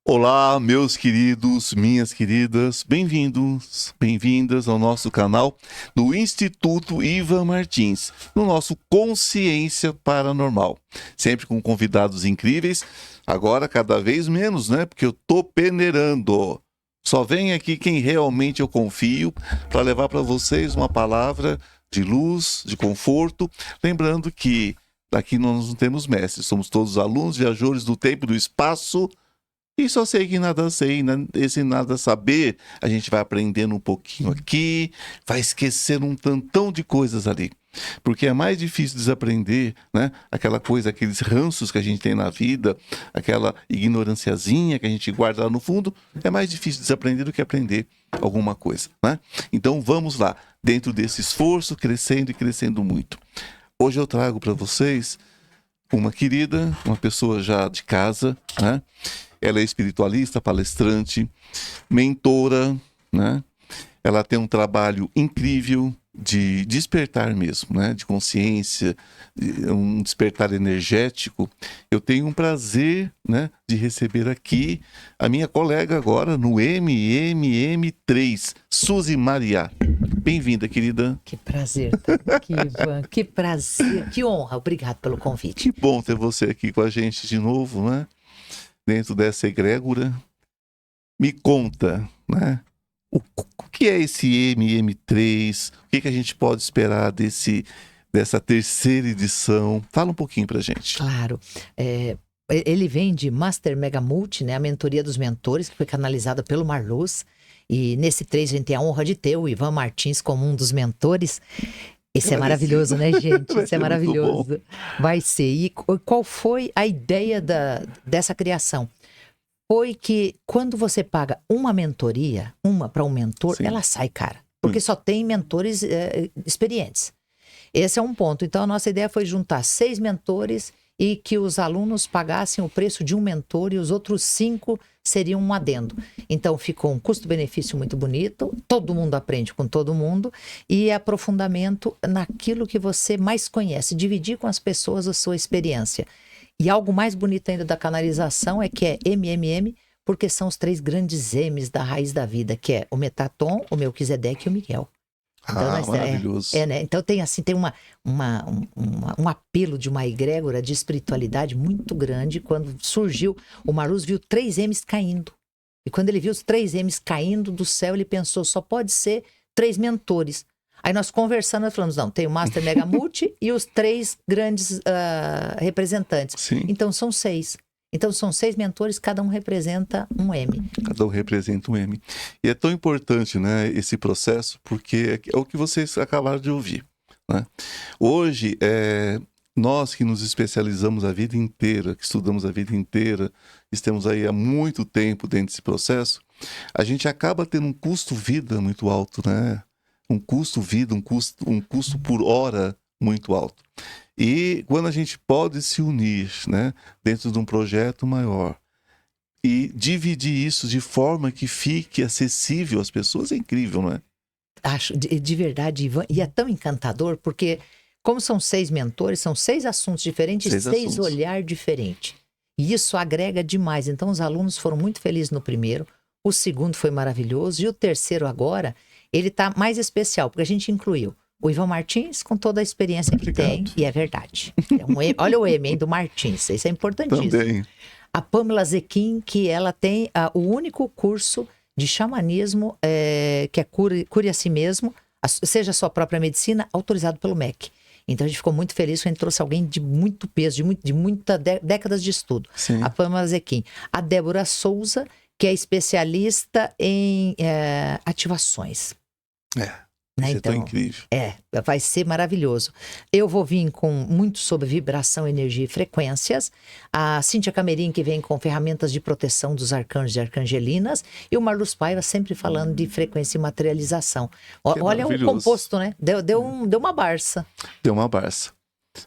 Olá, meus queridos, minhas queridas, bem-vindos, bem-vindas ao nosso canal do Instituto Ivan Martins, no nosso Consciência Paranormal. Sempre com convidados incríveis, agora cada vez menos, né? Porque eu tô peneirando. Só vem aqui quem realmente eu confio para levar para vocês uma palavra de luz, de conforto. Lembrando que aqui nós não temos mestres, somos todos alunos, viajores do tempo e do espaço. E só sei que nada sei, esse nada saber, a gente vai aprendendo um pouquinho aqui, vai esquecendo um tantão de coisas ali. Porque é mais difícil desaprender, né? Aquela coisa, aqueles ranços que a gente tem na vida, aquela ignoranciazinha que a gente guarda lá no fundo, é mais difícil desaprender do que aprender alguma coisa, né? Então vamos lá, dentro desse esforço, crescendo e crescendo muito. Hoje eu trago para vocês uma querida, uma pessoa já de casa, né? Ela é espiritualista, palestrante, mentora, né? Ela tem um trabalho incrível de despertar mesmo, né? De consciência, um despertar energético. Eu tenho um prazer, né? De receber aqui a minha colega agora no MMM3, Suzy Maria. Bem-vinda, querida. Que prazer estar aqui, Ivan. Que prazer, que honra. Obrigado pelo convite. Que bom ter você aqui com a gente de novo, né? Dentro dessa egrégora. Me conta, né? O que é esse MM3? O que a gente pode esperar dessa terceira edição? Fala um pouquinho pra gente. Claro. Ele vem de Master Mega Multi, né? A mentoria dos mentores, que foi canalizada pelo Marluz. E nesse 3 a gente tem a honra de ter o Ivan Martins como um dos mentores. Isso é maravilhoso, né, gente? Isso é maravilhoso. Vai ser. E qual foi a ideia dessa criação? Foi que quando você paga uma mentoria, uma para um mentor, sim, ela sai cara. Porque só tem mentores experientes. Esse é um ponto. Então, a nossa ideia foi juntar 6 mentores e que os alunos pagassem o preço de um mentor e os outros 5 seriam um adendo. Então, ficou um custo-benefício muito bonito, todo mundo aprende com todo mundo e aprofundamento naquilo que você mais conhece, dividir com as pessoas a sua experiência. E algo mais bonito ainda da canalização é que é MMM, porque são os 3 grandes M's da raiz da vida, que é o Metaton, o Melquisedeque e o Miguel. Então, maravilhoso. né? Então tem um apelo de uma egrégora de espiritualidade muito grande. Quando surgiu, o Marluz viu 3 M's caindo. E quando ele viu os 3 M's caindo do céu, ele pensou, só pode ser 3 mentores. Aí nós conversando, nós falamos, não, tem o Master Mega Multi e os 3 grandes representantes. Sim. Então são 6. Então são 6 mentores, cada um representa um M. Cada um representa um M. E é tão importante, né, esse processo, porque é o que vocês acabaram de ouvir, né? Hoje, nós que nos especializamos a vida inteira, que estudamos a vida inteira, estamos aí há muito tempo dentro desse processo, a gente acaba tendo um custo-vida muito alto, né? Um custo-vida, um custo por hora muito alto. E quando a gente pode se unir, né, dentro de um projeto maior e dividir isso de forma que fique acessível às pessoas, é incrível, não é? Acho, de verdade, Ivan, e é tão encantador, porque como são 6 mentores, são 6 assuntos diferentes, 6 olhares diferentes. E isso agrega demais. Então os alunos foram muito felizes no primeiro, o segundo foi maravilhoso, e o terceiro agora, ele está mais especial, porque a gente incluiu o Ivan Martins com toda a experiência que tem, e é verdade. Olha o M, hein, do Martins, isso é importantíssimo. Também. A Pamela Zequim, que ela tem o único curso de xamanismo, que é cure a si mesmo, seja a sua própria medicina, autorizado pelo MEC. Então a gente ficou muito feliz que a gente trouxe alguém de muito peso, de muitas décadas de estudo. Sim. A Pamela Zequim. A Débora Souza, que é especialista em ativações. Né? Isso então, é tão incrível. Vai ser maravilhoso. Eu vou vir com muito sobre vibração, energia e frequências. A Cíntia Camerim, que vem com ferramentas de proteção dos arcanjos e arcangelinas. E o Marluz Paiva sempre falando de frequência e materialização. Olha o composto, né? Deu uma barça. Deu uma barça.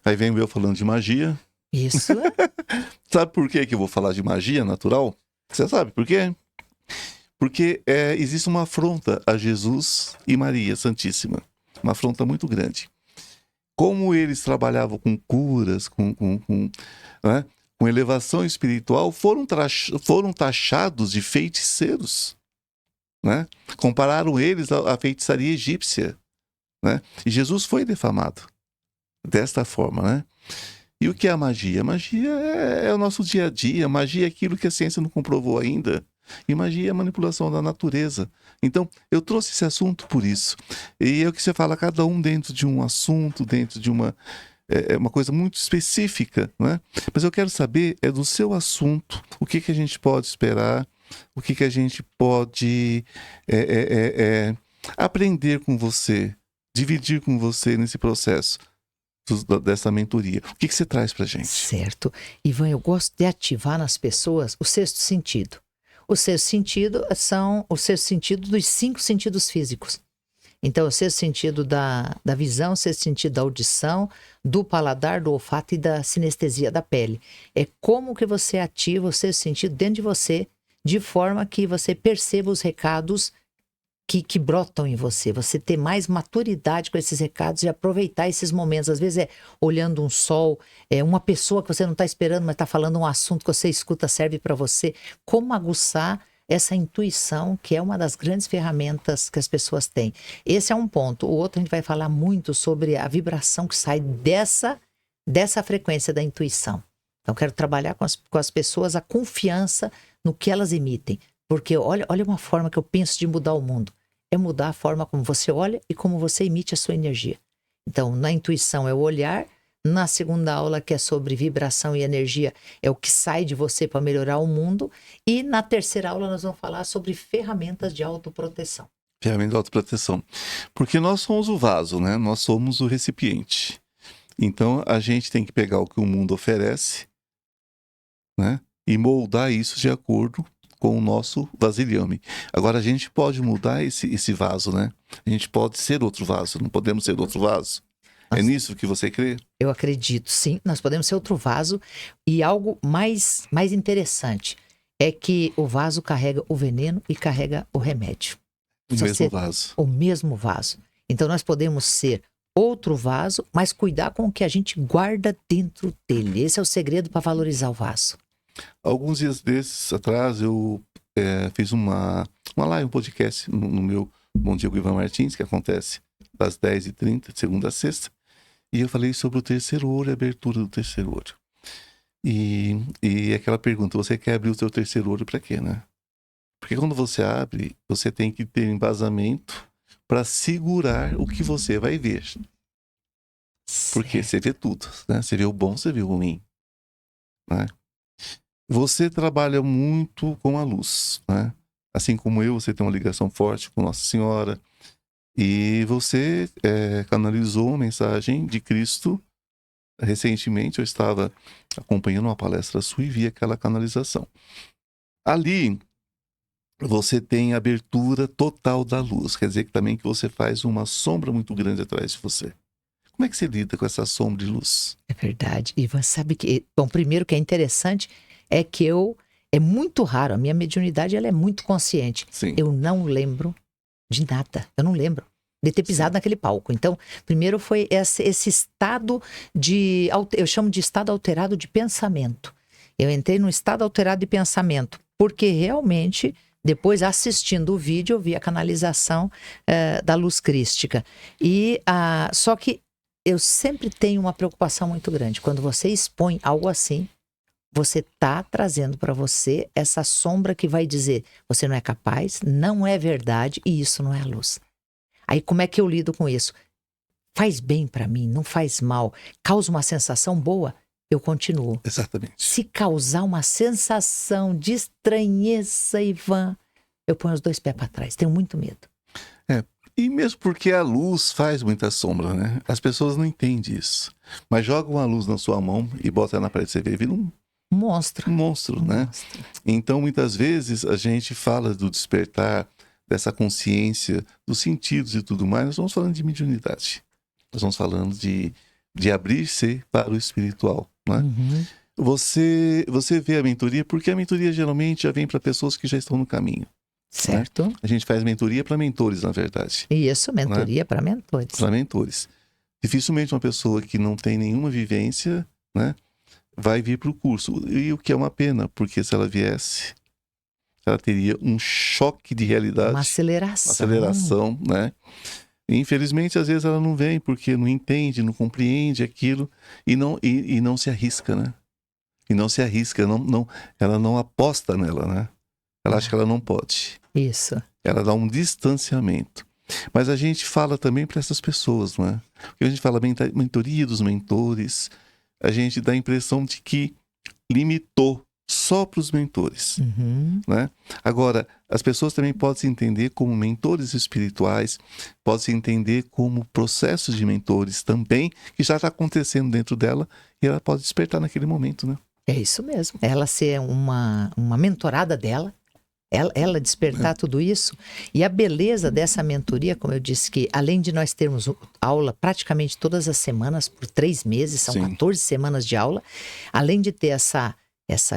Aí vem eu falando de magia. Isso. Sabe por que eu vou falar de magia natural? Você sabe por quê? Porque existe uma afronta a Jesus e Maria Santíssima. Uma afronta muito grande. Como eles trabalhavam com curas, né? com elevação espiritual foram taxados de feiticeiros, né? Compararam eles à feitiçaria egípcia, né? E Jesus foi defamado desta forma, né? E o que é a magia? A magia é o nosso dia a dia. A magia é aquilo que a ciência não comprovou ainda. E magia é a manipulação da natureza. Então, eu trouxe esse assunto por isso. E é o que você fala, cada um dentro de um assunto, dentro de uma coisa muito específica, né? Mas eu quero saber do seu assunto, o que a gente pode esperar, o que a gente pode aprender com você, dividir com você nesse processo dessa mentoria. O que você traz pra gente? Certo. Ivan, eu gosto de ativar nas pessoas o sexto sentido. O sexto sentido são o sexto sentido dos 5 sentidos físicos. Então, o sexto sentido da visão, o sexto sentido da audição, do paladar, do olfato e da sinestesia da pele. É como que você ativa o sexto sentido dentro de você, de forma que você perceba os recados que brotam em você. Você ter mais maturidade com esses recados e aproveitar esses momentos. Às vezes é olhando um sol, uma pessoa que você não está esperando, mas está falando um assunto que você escuta, serve para você. Como aguçar essa intuição, que é uma das grandes ferramentas que as pessoas têm. Esse é um ponto. O outro, a gente vai falar muito sobre a vibração que sai dessa frequência da intuição. Então, quero trabalhar com as pessoas a confiança no que elas emitem. Porque olha uma forma que eu penso de mudar o mundo. É mudar a forma como você olha e como você emite a sua energia. Então, na intuição é o olhar. Na segunda aula, que é sobre vibração e energia, é o que sai de você para melhorar o mundo. E na terceira aula nós vamos falar sobre ferramentas de autoproteção. Ferramenta de autoproteção. Porque nós somos o vaso, né? Nós somos o recipiente. Então, a gente tem que pegar o que o mundo oferece, né? E moldar isso de acordo com o nosso vasilhame. Agora, a gente pode mudar esse vaso, né? A gente pode ser outro vaso, não podemos ser outro vaso. É nisso que você crê? Eu acredito, sim. Nós podemos ser outro vaso. E algo mais interessante é que o vaso carrega o veneno e carrega o remédio. O mesmo vaso. O mesmo vaso. Então, nós podemos ser outro vaso, mas cuidar com o que a gente guarda dentro dele. Esse é o segredo para valorizar o vaso. Alguns dias desses atrás, eu fiz uma live, um podcast no meu Bom Dia com Ivan Martins, que acontece das 10h30, de segunda a sexta. E eu falei sobre o terceiro olho, a abertura do terceiro olho. E aquela pergunta, você quer abrir o seu terceiro olho para quê, né? Porque quando você abre, você tem que ter embasamento para segurar o que você vai ver. Porque você vê tudo, né? Você vê o bom, você vê o ruim, né? Você trabalha muito com a luz, né? Assim como eu, você tem uma ligação forte com Nossa Senhora. E você canalizou uma mensagem de Cristo. Recentemente eu estava acompanhando uma palestra sua e vi aquela canalização. Ali você tem abertura total da luz. Quer dizer que também que você faz uma sombra muito grande atrás de você. Como é que você lida com essa sombra de luz? É verdade. E você sabe que... Bom, primeiro que é interessante é que é muito raro. A minha mediunidade ela é muito consciente. Sim. Eu não lembro de nada. Eu não lembro de ter pisado naquele palco. Então, primeiro foi esse estado eu chamo de estado alterado de pensamento. Eu entrei num estado alterado de pensamento, porque realmente, depois assistindo o vídeo, eu vi a canalização da luz crística. Só que eu sempre tenho uma preocupação muito grande. Quando você expõe algo assim, você está trazendo para você essa sombra que vai dizer, você não é capaz, não é verdade e isso não é a luz. Aí como é que eu lido com isso? Faz bem para mim, não faz mal. Causa uma sensação boa, eu continuo. Exatamente. Se causar uma sensação de estranheza, Ivan, eu ponho os 2 pés para trás. Tenho muito medo. E mesmo porque a luz faz muita sombra, né? As pessoas não entendem isso. Mas joga uma luz na sua mão e bota na parede, você vê, vira um monstro, né? Então, muitas vezes, a gente fala do despertar, dessa consciência, dos sentidos e tudo mais. Nós estamos falando de mediunidade. Nós estamos falando de abrir-se para o espiritual, né? Uhum. Você vê a mentoria, porque a mentoria geralmente já vem para pessoas que já estão no caminho. Certo. Né? A gente faz mentoria para mentores, na verdade. Isso, mentoria, né? Para mentores. Para mentores. Dificilmente uma pessoa que não tem nenhuma vivência, né, vai vir para o curso. E o que é uma pena, porque se ela viesse, ela teria um choque de realidade. Uma aceleração. Aceleração, né? E, infelizmente, às vezes ela não vem porque não entende, não compreende aquilo e não se arrisca, né? E não se arrisca, ela não aposta nela, né? Ela acha que ela não pode. Isso. Ela dá um distanciamento. Mas a gente fala também para essas pessoas, não é? Porque a gente fala mentoria dos mentores, a gente dá a impressão de que limitou só para os mentores, né? Agora, as pessoas também podem se entender como mentores espirituais, podem se entender como processos de mentores também, que já está acontecendo dentro dela e ela pode despertar naquele momento, né? É isso mesmo. Ela ser uma mentorada dela, ela despertar tudo isso. E a beleza dessa mentoria, como eu disse, que além de nós termos aula praticamente todas as semanas, por 3 meses, são 14 semanas de aula, além de ter essa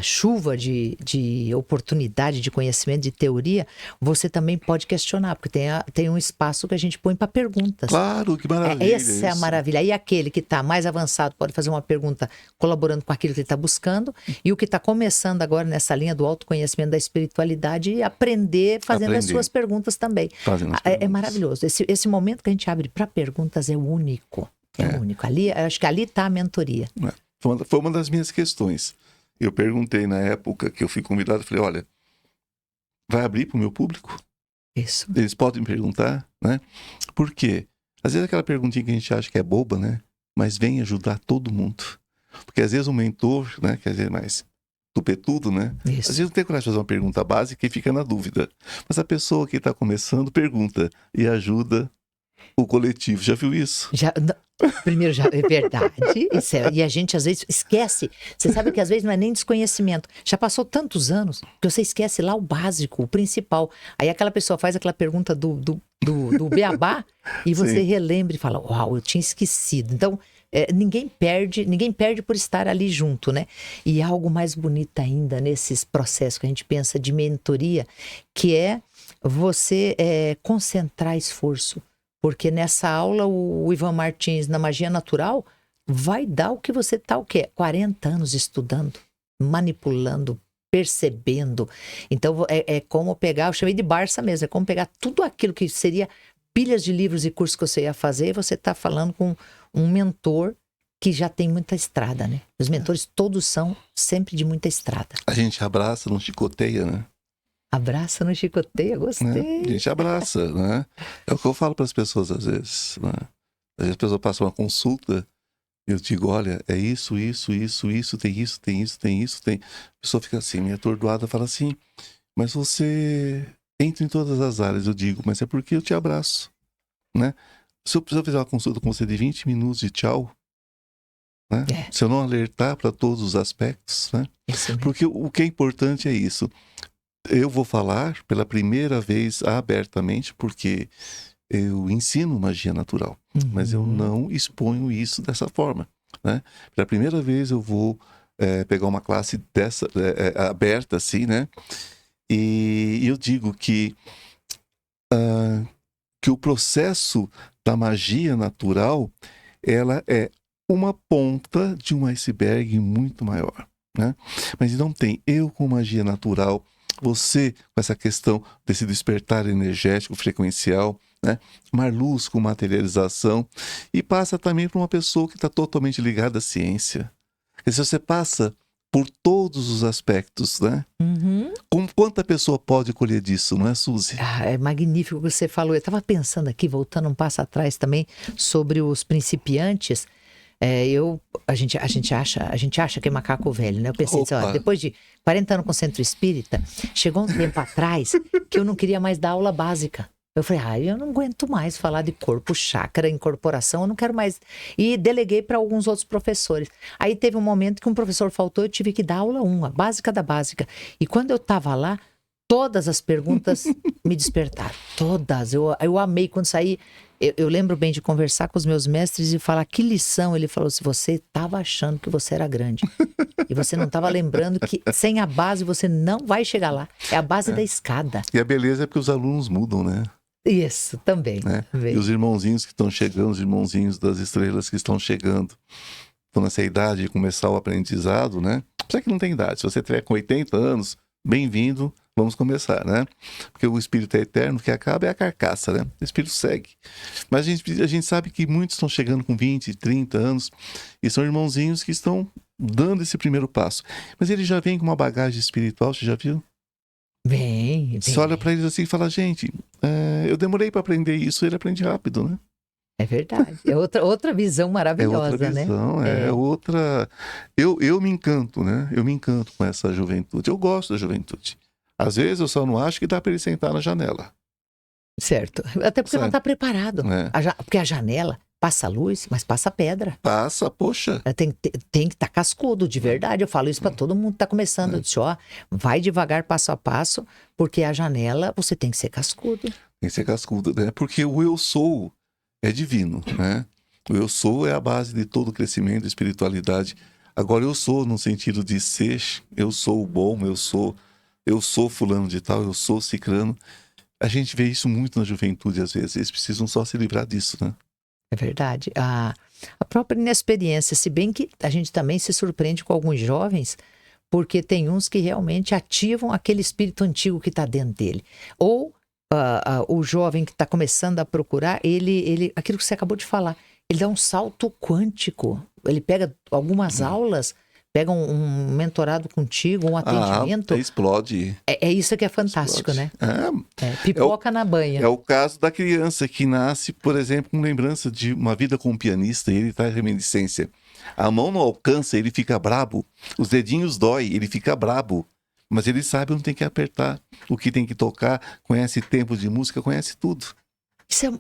chuva de oportunidade, de conhecimento, de teoria, você também pode questionar, porque tem um espaço que a gente põe para perguntas. Claro, que maravilha. Essa é a maravilha. Aí aquele que está mais avançado pode fazer uma pergunta colaborando com aquilo que ele está buscando, e o que está começando agora nessa linha do autoconhecimento da espiritualidade, aprender fazendo as suas perguntas também. É maravilhoso. Esse momento que a gente abre para perguntas é único. É único. Ali, eu acho que ali está a mentoria. Foi uma das minhas questões. Eu perguntei na época que eu fui convidado, falei, olha, vai abrir para o meu público? Isso. Eles podem me perguntar, né? Por quê? Às vezes aquela perguntinha que a gente acha que é boba, né? Mas vem ajudar todo mundo. Porque às vezes o mentor, né? Quer dizer, mais tupetudo, né? Isso. Às vezes não tem coragem de fazer uma pergunta básica e fica na dúvida. Mas a pessoa que está começando pergunta e ajuda o coletivo. Já viu isso? Primeiro, é verdade. E a gente às vezes esquece. Você sabe que às vezes não é nem desconhecimento. Já passou tantos anos que você esquece lá o básico, o principal. Aí aquela pessoa faz aquela pergunta do beabá e você relembra e fala, uau, eu tinha esquecido. Então, ninguém perde por estar ali junto, né? E algo mais bonito ainda nesses processos que a gente pensa de mentoria, que é você concentrar esforço. Porque nessa aula, o Ivan Martins, na Magia Natural, vai dar o que você está, 40 anos estudando, manipulando, percebendo. Então, é como pegar, eu chamei de Barça mesmo, é como pegar tudo aquilo que seria pilhas de livros e cursos que você ia fazer, e você está falando com um mentor que já tem muita estrada, né? Os mentores todos são sempre de muita estrada. A gente abraça, não chicoteia, né? Abraça, não chicoteia, gostei. Né? A gente abraça, né? É o que eu falo para as pessoas às vezes, né? Às vezes a pessoa passa uma consulta, eu digo, olha, é isso, tem isso. A pessoa fica assim, meio atordoada, fala assim, mas você entra em todas as áreas. Eu digo, mas é porque eu te abraço, né? Se eu precisar fazer uma consulta com você de 20 minutos de tchau, né? Se eu não alertar para todos os aspectos, né? Porque o que é importante é isso. Eu vou falar pela primeira vez abertamente, porque eu ensino magia natural, mas eu não exponho isso dessa forma, né? Pela primeira vez eu vou pegar uma classe dessa aberta assim, né? E eu digo que o processo da magia natural, ela é uma ponta de um iceberg muito maior, né? Mas não tem eu com magia natural, você com essa questão desse despertar energético, frequencial, né? Marluz com materialização, e passa também para uma pessoa que está totalmente ligada à ciência. Quer dizer, você passa por todos os aspectos, né? Quanta pessoa pode colher disso, não é, Suzy? É magnífico o que você falou. Eu estava pensando aqui, voltando um passo atrás também, sobre os principiantes. A gente acha que é macaco velho, né? Eu pensei assim, ó, depois de 40 anos com centro espírita, chegou um tempo atrás que eu não queria mais dar aula básica. Eu falei, eu não aguento mais falar de corpo, chakra, incorporação, eu não quero mais. E deleguei para alguns outros professores. Aí teve um momento que um professor faltou, eu tive que dar aula 1, a básica da básica. E quando eu estava lá, todas as perguntas me despertaram. Todas. Eu amei quando saí. Eu lembro bem de conversar com os meus mestres e falar que lição. Ele falou, se você estava achando que você era grande e você não estava lembrando que sem a base você não vai chegar lá. É a base da escada. E a beleza é porque os alunos mudam, né? Isso, também. Né? E os irmãozinhos que estão chegando, os irmãozinhos das estrelas que estão chegando. nessa idade de começar o aprendizado, né? Apesar que não tem idade. Se você tiver com 80 anos, bem-vindo, vamos começar, né? Porque o espírito é eterno, o que acaba é a carcaça, né? O espírito segue. Mas a gente sabe que muitos estão chegando com 20, 30 anos e são irmãozinhos que estão dando esse primeiro passo. Mas ele já vem com uma bagagem espiritual, você já viu? Vem. Você olha para eles assim e fala, gente, eu demorei para aprender isso, ele aprende rápido, né? É verdade. É outra visão É maravilhosa, outra né? visão, é outra... Eu me encanto, né? Eu me encanto com essa juventude. Eu gosto da juventude. Às vezes eu só não acho que dá para ele sentar na janela. Certo. Até porque não está preparado. É. Porque a janela passa luz, mas passa pedra. Passa, poxa. Tem que estar cascudo, de verdade. Eu falo isso para todo mundo que está começando. Eu disse, ó, vai devagar, passo a passo, porque a janela você tem que ser cascudo. Tem que ser cascudo, né? Porque o eu sou é divino, né? O eu sou é a base de todo o crescimento, espiritualidade. Agora eu sou no sentido de ser, eu sou o bom, eu sou fulano de tal, eu sou cicrano. A gente vê isso muito na juventude às vezes. Eles precisam só se livrar disso, né? É verdade. A própria inexperiência, se bem que a gente também se surpreende com alguns jovens, porque tem uns que realmente ativam aquele espírito antigo que está dentro dele. Ou o jovem que está começando a procurar, ele, aquilo que você acabou de falar, ele dá um salto quântico. Ele pega algumas aulas, pega um mentorado contigo, um atendimento. Explode. É isso que é fantástico, Explode. né? Pipoca na banha. É o caso da criança que nasce, por exemplo, com lembrança de uma vida com um pianista e ele traz reminiscência. A mão não alcança, ele fica brabo. Os dedinhos dói, ele fica brabo. Mas ele sabe onde tem que apertar, o que tem que tocar, conhece tempo de música, conhece tudo.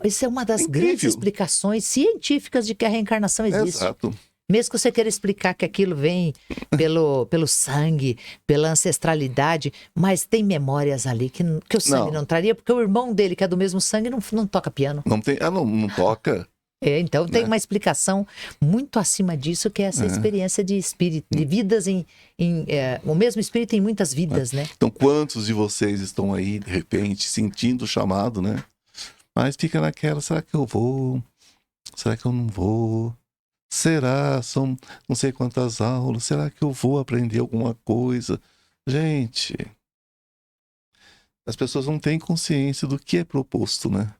Isso é uma das grandes explicações científicas de que a reencarnação existe. Exato. Mesmo que você queira explicar que aquilo vem pelo sangue, pela ancestralidade, mas tem memórias ali que o sangue não traria, porque o irmão dele, que é do mesmo sangue, não toca piano. Não tem, não toca. Então tem uma explicação muito acima disso, que é essa experiência de espírito, de vidas o mesmo espírito em muitas vidas, né? Então, quantos de vocês estão aí, de repente, sentindo o chamado, né? Mas fica naquela, será que eu vou? Será que eu não vou? Será? São não sei quantas aulas. Será que eu vou aprender alguma coisa? Gente, as pessoas não têm consciência do que é proposto, né?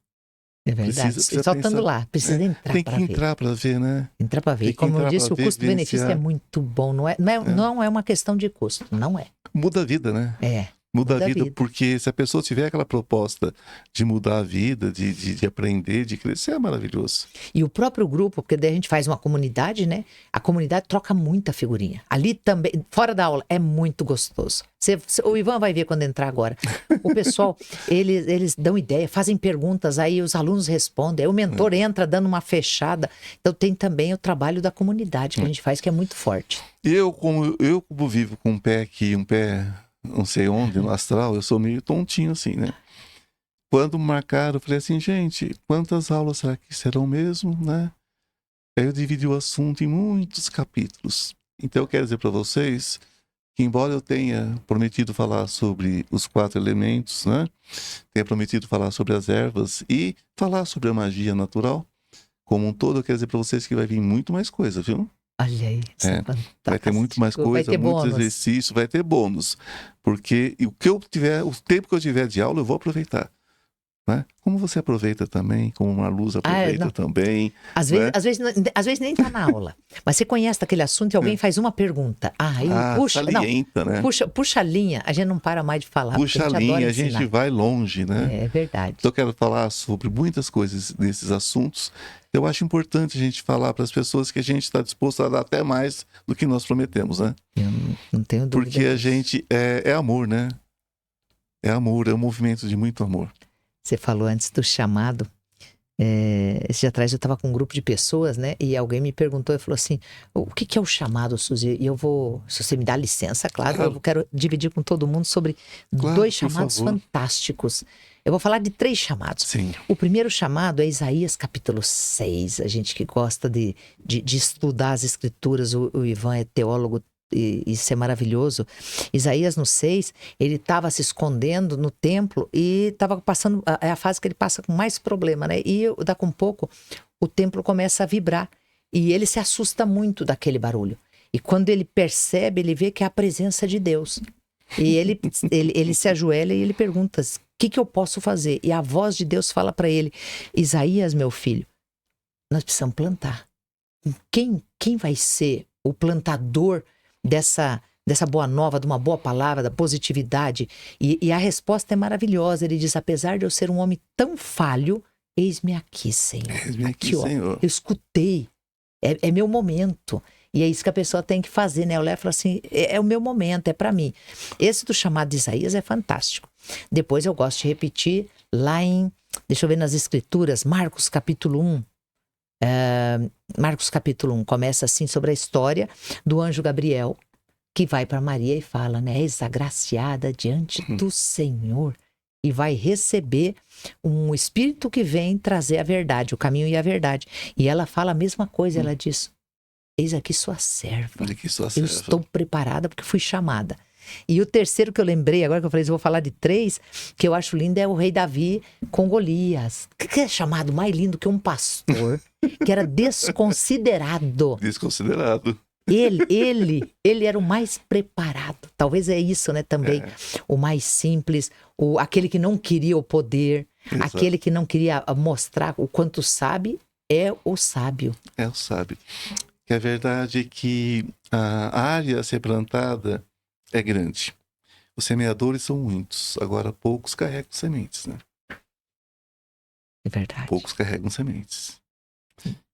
É verdade. Precisa Só estando lá, precisa entrar tem que para ver. entrar para ver, né? Entrar para ver. E como eu disse, o custo-benefício é muito bom. Não é uma questão de custo, não é. Muda a vida, né? Muda a vida, porque se a pessoa tiver aquela proposta de mudar a vida, de aprender, de crescer, é maravilhoso. E o próprio grupo, porque daí a gente faz uma comunidade, né? A comunidade troca muita figurinha. Ali também, fora da aula, é muito gostoso. O Ivan vai ver quando entrar agora. O pessoal, eles dão ideia, fazem perguntas, aí os alunos respondem, aí o mentor entra dando uma fechada. Então tem também o trabalho da comunidade que a gente faz, que é muito forte. Eu como vivo com um pé aqui, um pé... não sei onde, no astral, eu sou meio tontinho assim, né? Quando marcaram, eu falei assim, gente, quantas aulas será que serão mesmo, né? Aí eu dividi o assunto em muitos capítulos. Então eu quero dizer para vocês que, embora eu tenha prometido falar sobre os 4 elementos, né? Tenha prometido falar sobre as ervas e falar sobre a magia natural, como um todo, eu quero dizer para vocês que vai vir muito mais coisa, viu? Olha aí, vai ter muito mais coisa, muito exercício, vai ter bônus. Porque o tempo que eu tiver de aula, eu vou aproveitar. Né? Como você aproveita também, como uma luz aproveita também. Às vezes nem está na aula, mas você conhece aquele assunto e alguém faz uma pergunta. Salienta, né? Puxa a linha, a gente não para mais de falar. Puxa a linha, a gente vai longe, né? É verdade. Então eu quero falar sobre muitas coisas nesses assuntos. Eu acho importante a gente falar para as pessoas que a gente está disposto a dar até mais do que nós prometemos, né? Eu não tenho dúvida. Porque a gente é amor, né? É amor, é um movimento de muito amor. Você falou antes do chamado. Esse dia atrás eu estava com um grupo de pessoas, né? E alguém me perguntou e falou assim: o que é o chamado, Suzy? E eu vou, se você me dá licença, claro. Eu quero dividir com todo mundo sobre 2 chamados fantásticos. Eu vou falar de 3 chamados. Sim. O primeiro chamado é Isaías capítulo 6. A gente que gosta de estudar as escrituras, o Ivan é teólogo, e isso é maravilhoso. Isaías no 6, ele estava se escondendo no templo e estava passando, é a fase que ele passa com mais problema, né? E daqui a um pouco o templo começa a vibrar. E ele se assusta muito daquele barulho. E quando ele percebe, ele vê que é a presença de Deus. E ele se ajoelha e ele pergunta, o que eu posso fazer? E a voz de Deus fala para ele, Isaías, meu filho, nós precisamos plantar. Quem vai ser o plantador dessa boa nova, de uma boa palavra, da positividade? E a resposta é maravilhosa. Ele diz, apesar de eu ser um homem tão falho, eis-me aqui, Senhor. Eis-me aqui, ó, Senhor. eu escutei. É meu momento. E é isso que a pessoa tem que fazer, né? Eu levo e falo assim, é o meu momento, é para mim. Esse do chamado de Isaías é fantástico. Depois eu gosto de repetir lá deixa eu ver nas escrituras, Marcos capítulo 1. Marcos capítulo 1 começa assim sobre a história do anjo Gabriel, que vai para Maria e fala, né? És agraciada diante do Senhor. E vai receber um espírito que vem trazer a verdade, o caminho e a verdade. E ela fala a mesma coisa, ela diz, eis aqui sua serva. Eu estou preparada porque fui chamada. E o terceiro que eu lembrei, agora que eu falei, eu vou falar de 3, que eu acho lindo, é o rei Davi com Golias. Que é chamado mais lindo que um pastor, que era desconsiderado. Desconsiderado. Ele era o mais preparado. Talvez é isso, né, também. O mais simples, aquele que não queria o poder, Exato. Aquele que não queria mostrar o quanto sabe, é o sábio. É o sábio. Que a verdade é que a área a ser plantada é grande. Os semeadores são muitos, agora poucos carregam sementes, né? É verdade. Poucos carregam sementes.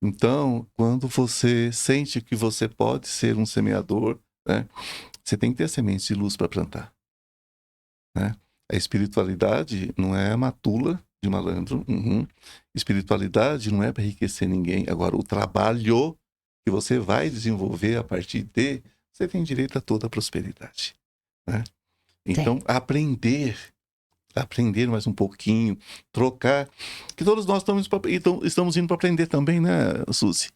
Então, quando você sente que você pode ser um semeador, né, você tem que ter sementes de luz para plantar. Né? A espiritualidade não é matula de malandro. Espiritualidade não é para enriquecer ninguém. Agora, o trabalho que você vai desenvolver a partir de, você tem direito a toda a prosperidade. Né? Então, aprender mais um pouquinho, trocar, que todos nós estamos indo para aprender também, né, Suzy?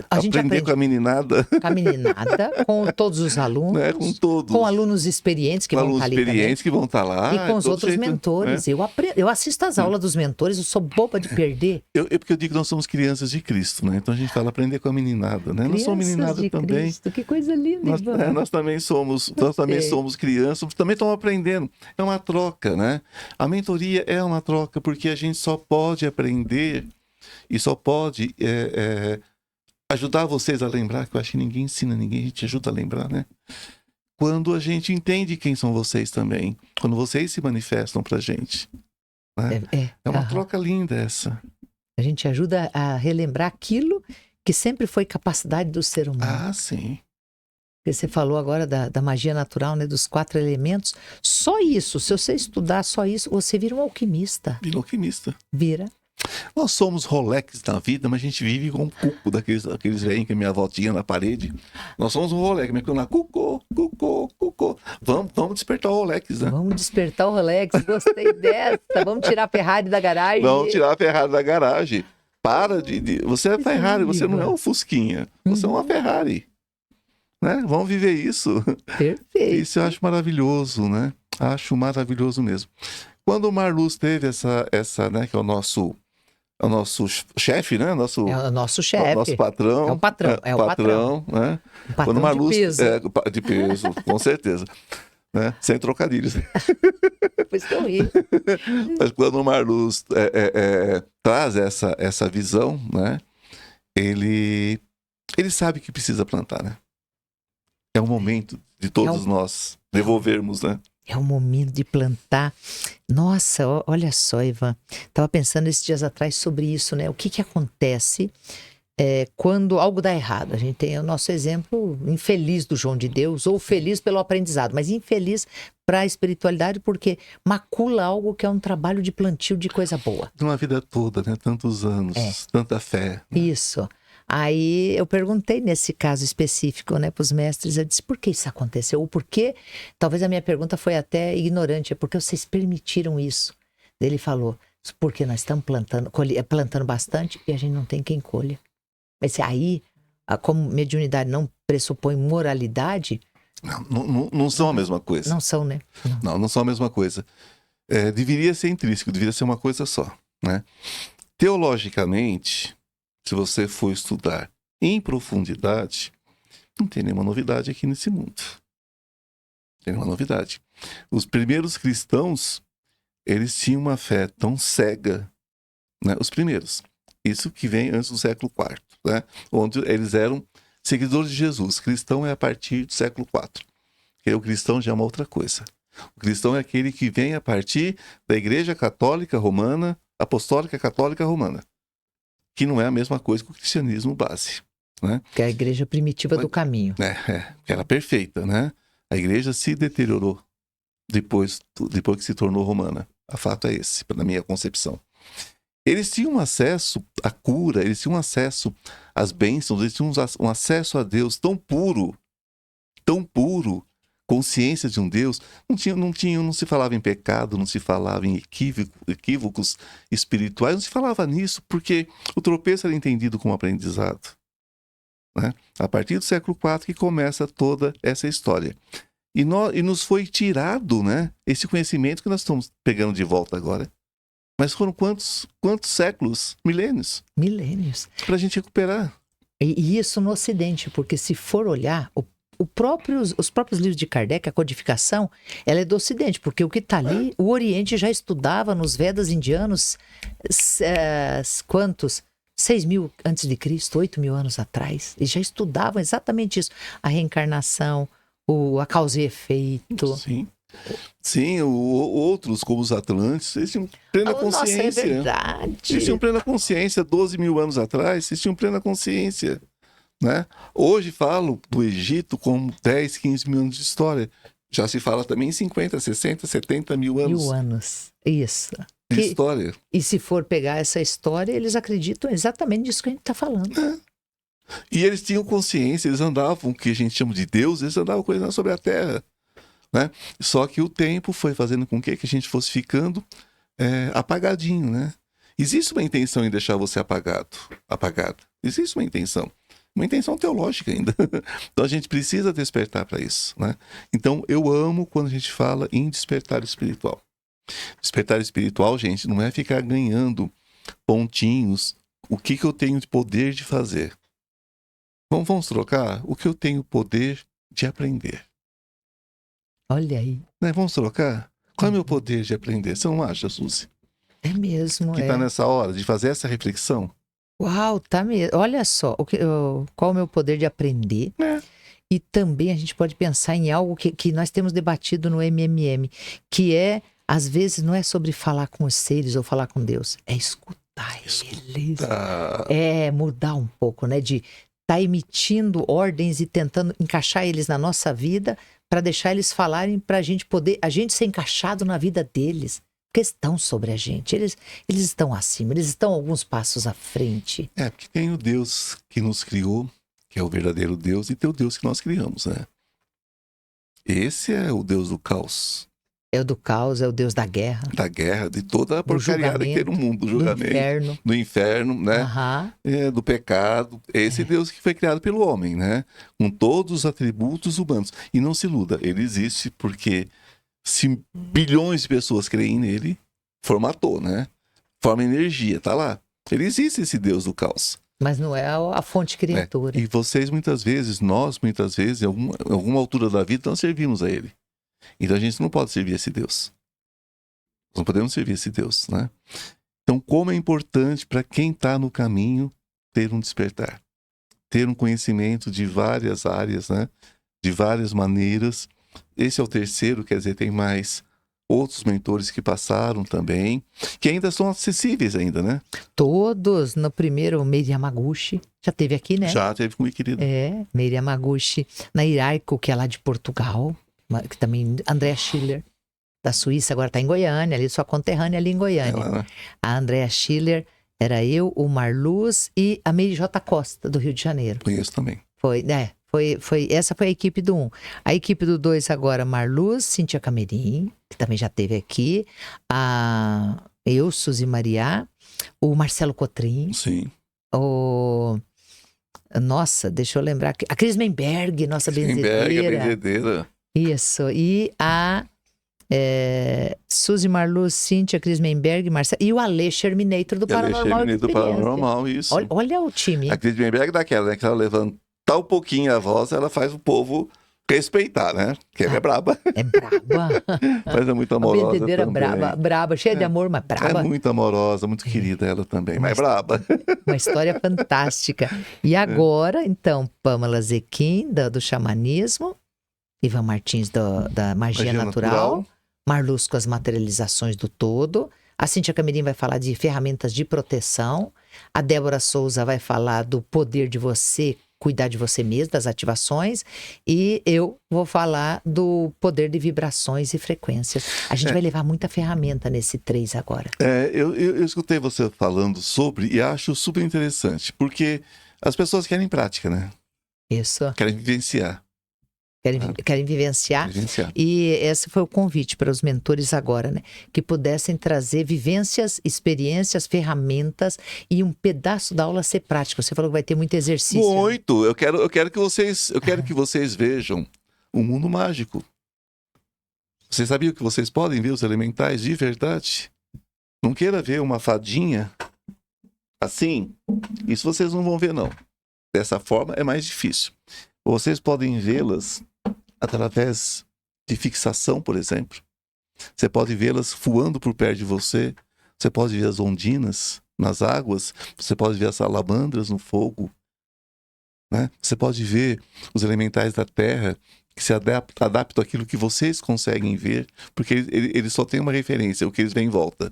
A gente aprender com a meninada. Com a meninada, com todos os alunos. Né? Com todos. Com alunos experientes que vão estar ali também. Que vão estar lá. E com os outros jeito, mentores. Né? Eu assisto às aulas dos mentores, eu sou boba de perder. Porque eu digo que nós somos crianças de Cristo, né? Então a gente fala aprender com a meninada, né? Nós somos meninada de também. Cristo, que coisa linda. Nós também somos crianças, também estamos aprendendo. É uma troca, né? A mentoria é uma troca, porque a gente só pode aprender e só pode ajudar vocês a lembrar, que eu acho que ninguém ensina ninguém, a gente ajuda a lembrar, né? Quando a gente entende quem são vocês também, quando vocês se manifestam pra gente. Né? É uma troca linda essa. A gente ajuda a relembrar aquilo que sempre foi capacidade do ser humano. Ah, sim. Você falou agora da magia natural, né? Dos 4 elementos. Só isso, se você estudar só isso, você vira um alquimista. Vira um alquimista. Vira. Nós somos Rolex na vida, mas a gente vive com um cuco daqueles velhinhos que a minha avó tinha na parede. Nós somos um Rolex, mas quando lá, cucô. Vamos despertar o Rolex, né? Vamos despertar o Rolex, gostei dessa. Vamos tirar a Ferrari da garagem. Vamos tirar a Ferrari da garagem. Para de... Você é Ferrari, você não é um Fusquinha. Você é uma Ferrari. Né? Vamos viver isso. Perfeito. Isso eu acho maravilhoso, né? Acho maravilhoso mesmo. Quando o Marluz teve essa, né, que é o nosso chefe, né? É o nosso chefe. O nosso patrão. É o patrão. É o patrão, né? Um patrão Quando o Marluz, de peso. De peso, com certeza. Né? Sem trocadilhos. Depois que eu ri. Mas quando o Marluz traz essa visão, né? Ele sabe que precisa plantar, né? É o momento de todos nós devolvermos, né? É o momento de plantar. Nossa, olha só, Ivan. Estava pensando esses dias atrás sobre isso, né? O que acontece quando algo dá errado? A gente tem o nosso exemplo infeliz do João de Deus, ou feliz pelo aprendizado, mas infeliz para a espiritualidade porque macula algo que é um trabalho de plantio de coisa boa. De uma vida toda, né? Tantos anos, tanta fé. Né? Isso. Aí eu perguntei nesse caso específico, né, para os mestres, eu disse, por que isso aconteceu? Ou por que, talvez a minha pergunta foi até ignorante, é porque vocês permitiram isso? Ele falou, porque nós estamos plantando bastante e a gente não tem quem colha. Mas aí, como mediunidade não pressupõe moralidade... Não são a mesma coisa. Não são, né? Não são a mesma coisa. Deveria ser intrínseco, deveria ser uma coisa só, né? Teologicamente... Se você for estudar em profundidade, não tem nenhuma novidade aqui nesse mundo. Não tem nenhuma novidade. Os primeiros cristãos, eles tinham uma fé tão cega, né? Os primeiros. Isso que vem antes do século IV, né? Onde eles eram seguidores de Jesus. Cristão é a partir do século IV. Porque o cristão já é uma outra coisa. O cristão é aquele que vem a partir da Igreja Católica Romana, Apostólica Católica Romana, que não é a mesma coisa que o cristianismo base, né? Que é a igreja primitiva do caminho. Que era perfeita, né? A igreja se deteriorou depois que se tornou romana. O fato é esse, na minha concepção. Eles tinham acesso à cura, eles tinham acesso às bênçãos, eles tinham um acesso a Deus tão puro, consciência de um Deus. Não se falava em pecado, não se falava em equívocos espirituais, não se falava nisso, porque o tropeço era entendido como aprendizado, né? A partir do século IV que começa toda essa história. E nos foi tirado, né, esse conhecimento que nós estamos pegando de volta agora. Mas foram quantos séculos? Milênios. Milênios. Para a gente recuperar. E isso no Ocidente, porque se for olhar, os próprios livros de Kardec, a codificação, ela é do Ocidente, porque o que está ali, o Oriente já estudava nos Vedas indianos, quantos? 6.000 antes de Cristo, 8.000 anos atrás. E já estudavam exatamente isso. A reencarnação, a causa e efeito. Sim, outros, como os Atlantes, eles tinham plena consciência. Nossa, é verdade. Eles tinham plena consciência. 12.000 anos atrás, eles tinham plena consciência, né? Hoje falo do Egito como 10, 15 mil anos de história. Já se fala também em 50, 60, 70 mil anos. 1.000 anos, isso. De história. E se for pegar essa história, eles acreditam exatamente nisso que a gente está falando. E eles tinham consciência, eles andavam, o que a gente chama de Deus, eles andavam coisando sobre a terra, né? Só que o tempo foi fazendo com que a gente fosse ficando apagadinho, né? Existe uma intenção em deixar você apagado. Existe uma intenção teológica ainda. Então a gente precisa despertar para isso, né? Então eu amo quando a gente fala em despertar espiritual. Despertar espiritual, gente, não é ficar ganhando pontinhos. O que eu tenho de poder de fazer? Vamos trocar o que eu tenho poder de aprender. Olha aí. Né? Vamos trocar? Qual é o meu poder de aprender? Você não acha, Suzy? É mesmo, que está nessa hora de fazer essa reflexão? Uau, tá mesmo. Olha só, qual é o meu poder de aprender? E também a gente pode pensar em algo que nós temos debatido no MMM, que às vezes, não é sobre falar com os seres ou falar com Deus, é escutar eles. É mudar um pouco, né? De estar emitindo ordens e tentando encaixar eles na nossa vida para deixar eles falarem para a gente ser encaixado na vida deles. Porque estão sobre a gente, eles estão acima, eles estão alguns passos à frente. Porque tem o Deus que nos criou, que é o verdadeiro Deus, e tem o Deus que nós criamos, né? Esse é o Deus do caos. É o do caos, é o Deus da guerra. Da guerra, de toda a porcariada que tem no mundo, do julgamento. Do inferno, né? Do pecado. Esse Deus que foi criado pelo homem, né? Com todos os atributos humanos. E não se iluda, ele existe porque se bilhões de pessoas creem nele, formatou, né? Forma energia, tá lá. Ele existe, esse Deus do caos. Mas não é a fonte criatura. E vocês nós muitas vezes, em alguma altura da vida, não servimos a ele. Então a gente não pode servir esse Deus. Nós não podemos servir esse Deus, né? Então, como é importante para quem está no caminho ter um despertar. Ter um conhecimento de várias áreas, né? De várias maneiras. Esse é o terceiro, quer dizer, tem mais outros mentores que passaram também, que ainda são acessíveis ainda, né? Todos. No primeiro, Meire Yamaguchi, já teve aqui, né? Já teve comigo, querido. Meire Yamaguchi. Na Iraico, que é lá de Portugal, que também, Andrea Schiller, da Suíça, agora está em Goiânia, ali, sua conterrânea ali em Goiânia. Né? A Andrea Schiller, era eu, o Marluz e a Meire J. Costa, do Rio de Janeiro. Conheço também. Essa foi a equipe do 1. A equipe do 2 agora, Marluz, Cíntia Camerim, que também já esteve aqui, eu, Suzy Mariá, o Marcelo Cotrim, sim. Nossa, deixa eu lembrar, a Cris Menberg, nossa benzedeira. A benzedeira. Isso, e a Suzy Marluz, Cíntia, Cris Menberg, Marcelo e o Ale Sherminator do Paranormal. Do Paranormal, isso. Olha o time. A Cris Menberg é daquela, né? Que ela levantar um pouquinho a voz, ela faz o povo respeitar, né? Porque ela é braba. É braba. Mas é muito amorosa. A bendedeira também. braba, cheia de amor, mas braba. É muito amorosa, muito querida ela também, mas braba. Uma história fantástica. E agora, então, Pamela Zequim, do xamanismo, Ivan Martins, da magia natural, Marluz com as materializações do todo, a Cíntia Camirim vai falar de ferramentas de proteção, a Débora Souza vai falar do poder de você cuidar de você mesmo, das ativações, e eu vou falar do poder de vibrações e frequências. A gente vai levar muita ferramenta nesse 3 agora. Eu escutei você falando sobre e acho super interessante, porque as pessoas querem prática, né? Isso. Querem vivenciar. Querem vivenciar. E esse foi o convite para os mentores agora, né? Que pudessem trazer vivências, experiências, ferramentas e um pedaço da aula ser prático. Você falou que vai ter muito exercício. Muito! Né? Eu quero que vocês vejam o mundo mágico. Vocês sabiam que vocês podem ver os elementais de verdade? Não queira ver uma fadinha assim. Isso vocês não vão ver, não. Dessa forma é mais difícil. Vocês podem vê-las através de fixação, por exemplo. Você pode vê-las voando por perto de você. Você pode ver as ondinas nas águas. Você pode ver as salamandras no fogo. Né? Você pode ver os elementais da terra que se adaptam àquilo que vocês conseguem ver, porque eles só têm uma referência, o que eles veem em volta.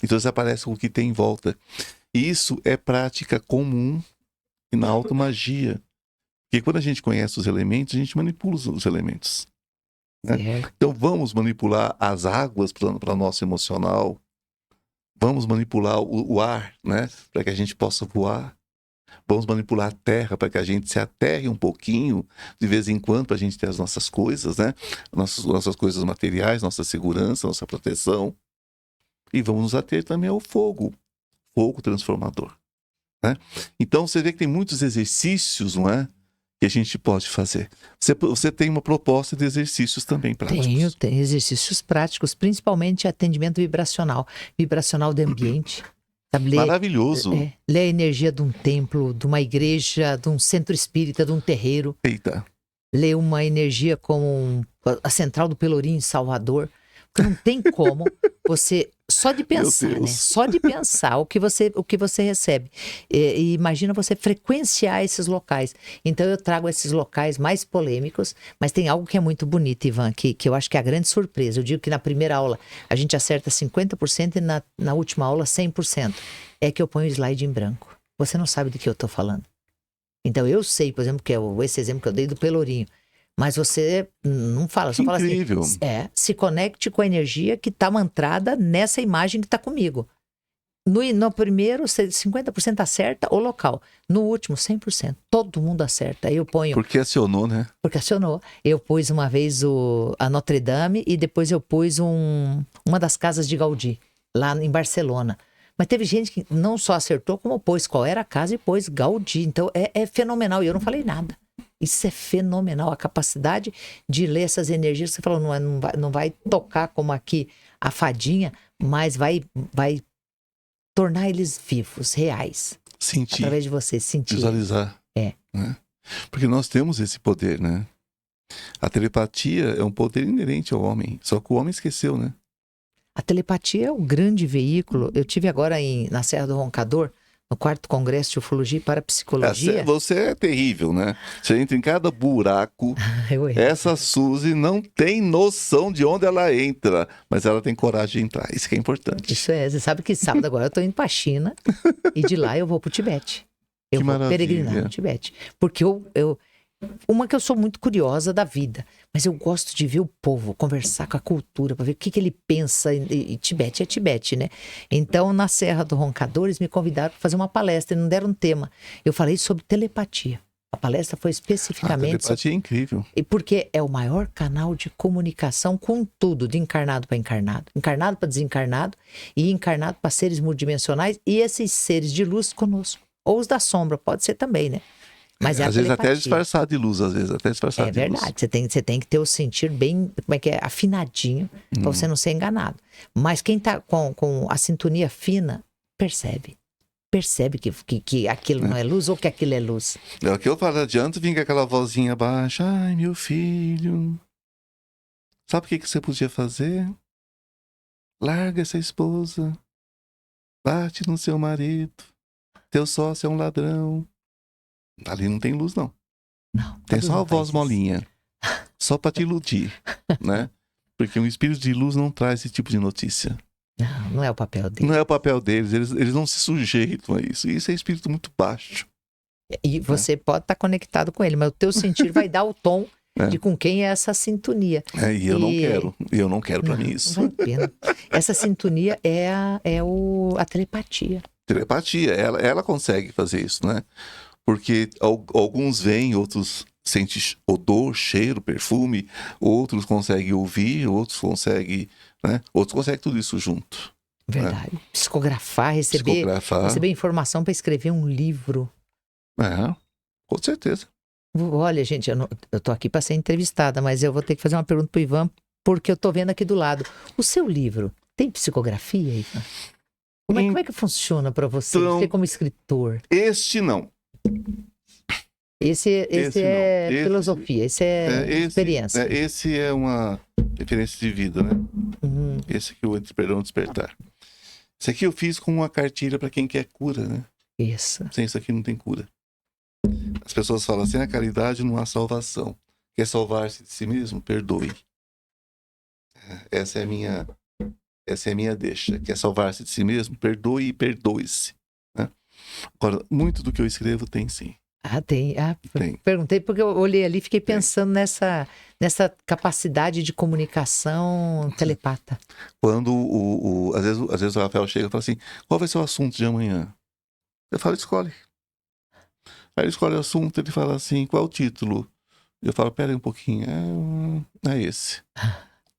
Então eles aparecem com o que tem em volta. E isso é prática comum e na automagia. Porque quando a gente conhece os elementos, a gente manipula os elementos. Né? Então vamos manipular as águas para o nosso emocional. Vamos manipular o ar, né? Para que a gente possa voar. Vamos manipular a terra para que a gente se aterre um pouquinho, de vez em quando, para a gente ter as nossas coisas, né? Nossas coisas materiais, nossa segurança, nossa proteção. E vamos nos ater também ao fogo transformador. Né? Então você vê que tem muitos exercícios, não é? Que a gente pode fazer. Você tem uma proposta de exercícios também práticos. Tenho exercícios práticos, principalmente atendimento vibracional do ambiente. Sabe, maravilhoso. Ler a energia de um templo, de uma igreja, de um centro espírita, de um terreiro. Eita. Ler uma energia como a Central do Pelourinho em Salvador. Porque não tem como você, só de pensar, né? Só de pensar o que você recebe. E imagina você frequenciar esses locais. Então eu trago esses locais mais polêmicos, mas tem algo que é muito bonito, Ivan, que eu acho que é a grande surpresa. Eu digo que na primeira aula a gente acerta 50% e na última aula 100%. É que eu ponho o slide em branco. Você não sabe do que eu estou falando. Então eu sei, por exemplo, que é esse exemplo que eu dei do Pelourinho. Mas você não fala, só incrível. Fala assim, se conecte com a energia que está mantrada nessa imagem que está comigo. No primeiro, 50% acerta o local. No último, 100%. Todo mundo acerta. Aí eu ponho... Porque acionou, né? Porque acionou. Eu pus uma vez a Notre Dame e depois eu pus uma das casas de Gaudí, lá em Barcelona. Mas teve gente que não só acertou, como pôs qual era a casa e pôs Gaudí. Então é fenomenal. E eu não falei nada. Isso é fenomenal, a capacidade de ler essas energias. Você falou, não vai tocar como aqui a fadinha, mas vai tornar eles vivos, reais. Sentir. Através de você, sentir. Visualizar. Né? Porque nós temos esse poder, né? A telepatia é um poder inerente ao homem, só que o homem esqueceu, né? A telepatia é o grande veículo. Eu tive agora na Serra do Roncador, no 4º Congresso de Ufologia e Parapsicologia. Você é terrível, né? Você entra em cada buraco. Essa Suzy não tem noção de onde ela entra, mas ela tem coragem de entrar. Isso que é importante. Isso é. Você sabe que sábado agora eu tô indo pra China e de lá eu vou pro Tibete. Eu vou peregrinar no Tibete. Porque uma que eu sou muito curiosa da vida, mas eu gosto de ver o povo, conversar com a cultura, para ver o que ele pensa. E Tibete é Tibete, né? Então, na Serra do Roncador, eles me convidaram para fazer uma palestra e não deram um tema. Eu falei sobre telepatia. A palestra foi especificamente... A telepatia é incrível. E porque é o maior canal de comunicação com tudo, de encarnado para encarnado para desencarnado e encarnado para seres multidimensionais e esses seres de luz conosco. Ou os da sombra, pode ser também, né? Mas é a Às vezes até telepatia. disfarçado de luz, às vezes até disfarçado É de luz. verdade, você tem que ter o sentir bem, como é que é, afinadinho, para você não ser enganado. Mas quem tá com a sintonia fina, percebe. Percebe que aquilo não é luz ou que aquilo é luz. É o que eu falo, não adianta vir com aquela vozinha baixa. Ai, meu filho, sabe o que você podia fazer? Larga essa esposa. Bate no seu marido. Teu sócio é um ladrão. Ali não tem luz, não. Não, Tem a luz só a não faz voz isso. molinha. Só pra te iludir, né? Porque um espírito de luz não traz esse tipo de notícia. Não, não é o papel dele. Não é o papel deles, eles não se sujeitam a isso. E isso é espírito muito baixo. E você pode estar conectado com ele, mas o teu sentir vai dar o tom É. de com quem é essa sintonia. E eu não E- quero. E eu não quero pra Não, mim não isso. vale a pena. Essa sintonia é a telepatia. Telepatia, ela consegue fazer isso, né? Porque alguns veem, outros sentem odor, cheiro, perfume, outros conseguem ouvir, outros conseguem, né? Outros conseguem tudo isso junto. Verdade. Psicografar, receber Psicografar. informação para escrever um livro. É, com certeza. Olha, gente, eu tô aqui para ser entrevistada, mas eu vou ter que fazer uma pergunta pro Ivan, porque eu tô vendo aqui do lado. O seu livro tem psicografia, Ivan? Como é que funciona para você? Então- Você como escritor? Este não. Esse Esse é não. Esse- filosofia, esse é experiência. Esse é uma referência de vida, né? Uhum. Esse aqui, o Perdão Despertar. Esse aqui eu fiz com uma cartilha para quem quer cura, né? Isso. Sem isso aqui não tem cura. As pessoas falam assim, a caridade não há salvação. Quer salvar-se de si mesmo? Perdoe. Essa é a minha deixa. Quer salvar-se de si mesmo? Perdoe e perdoe-se. Né? Agora, muito do que eu escrevo tem sim. Tem. Tem. Perguntei porque eu olhei ali e fiquei pensando nessa capacidade de comunicação telepata. Quando às vezes o Rafael chega e fala assim, qual vai ser o assunto de amanhã? Eu falo, escolhe. Aí ele escolhe o assunto, ele fala assim, qual é o título? Eu falo, pera aí um pouquinho, é esse.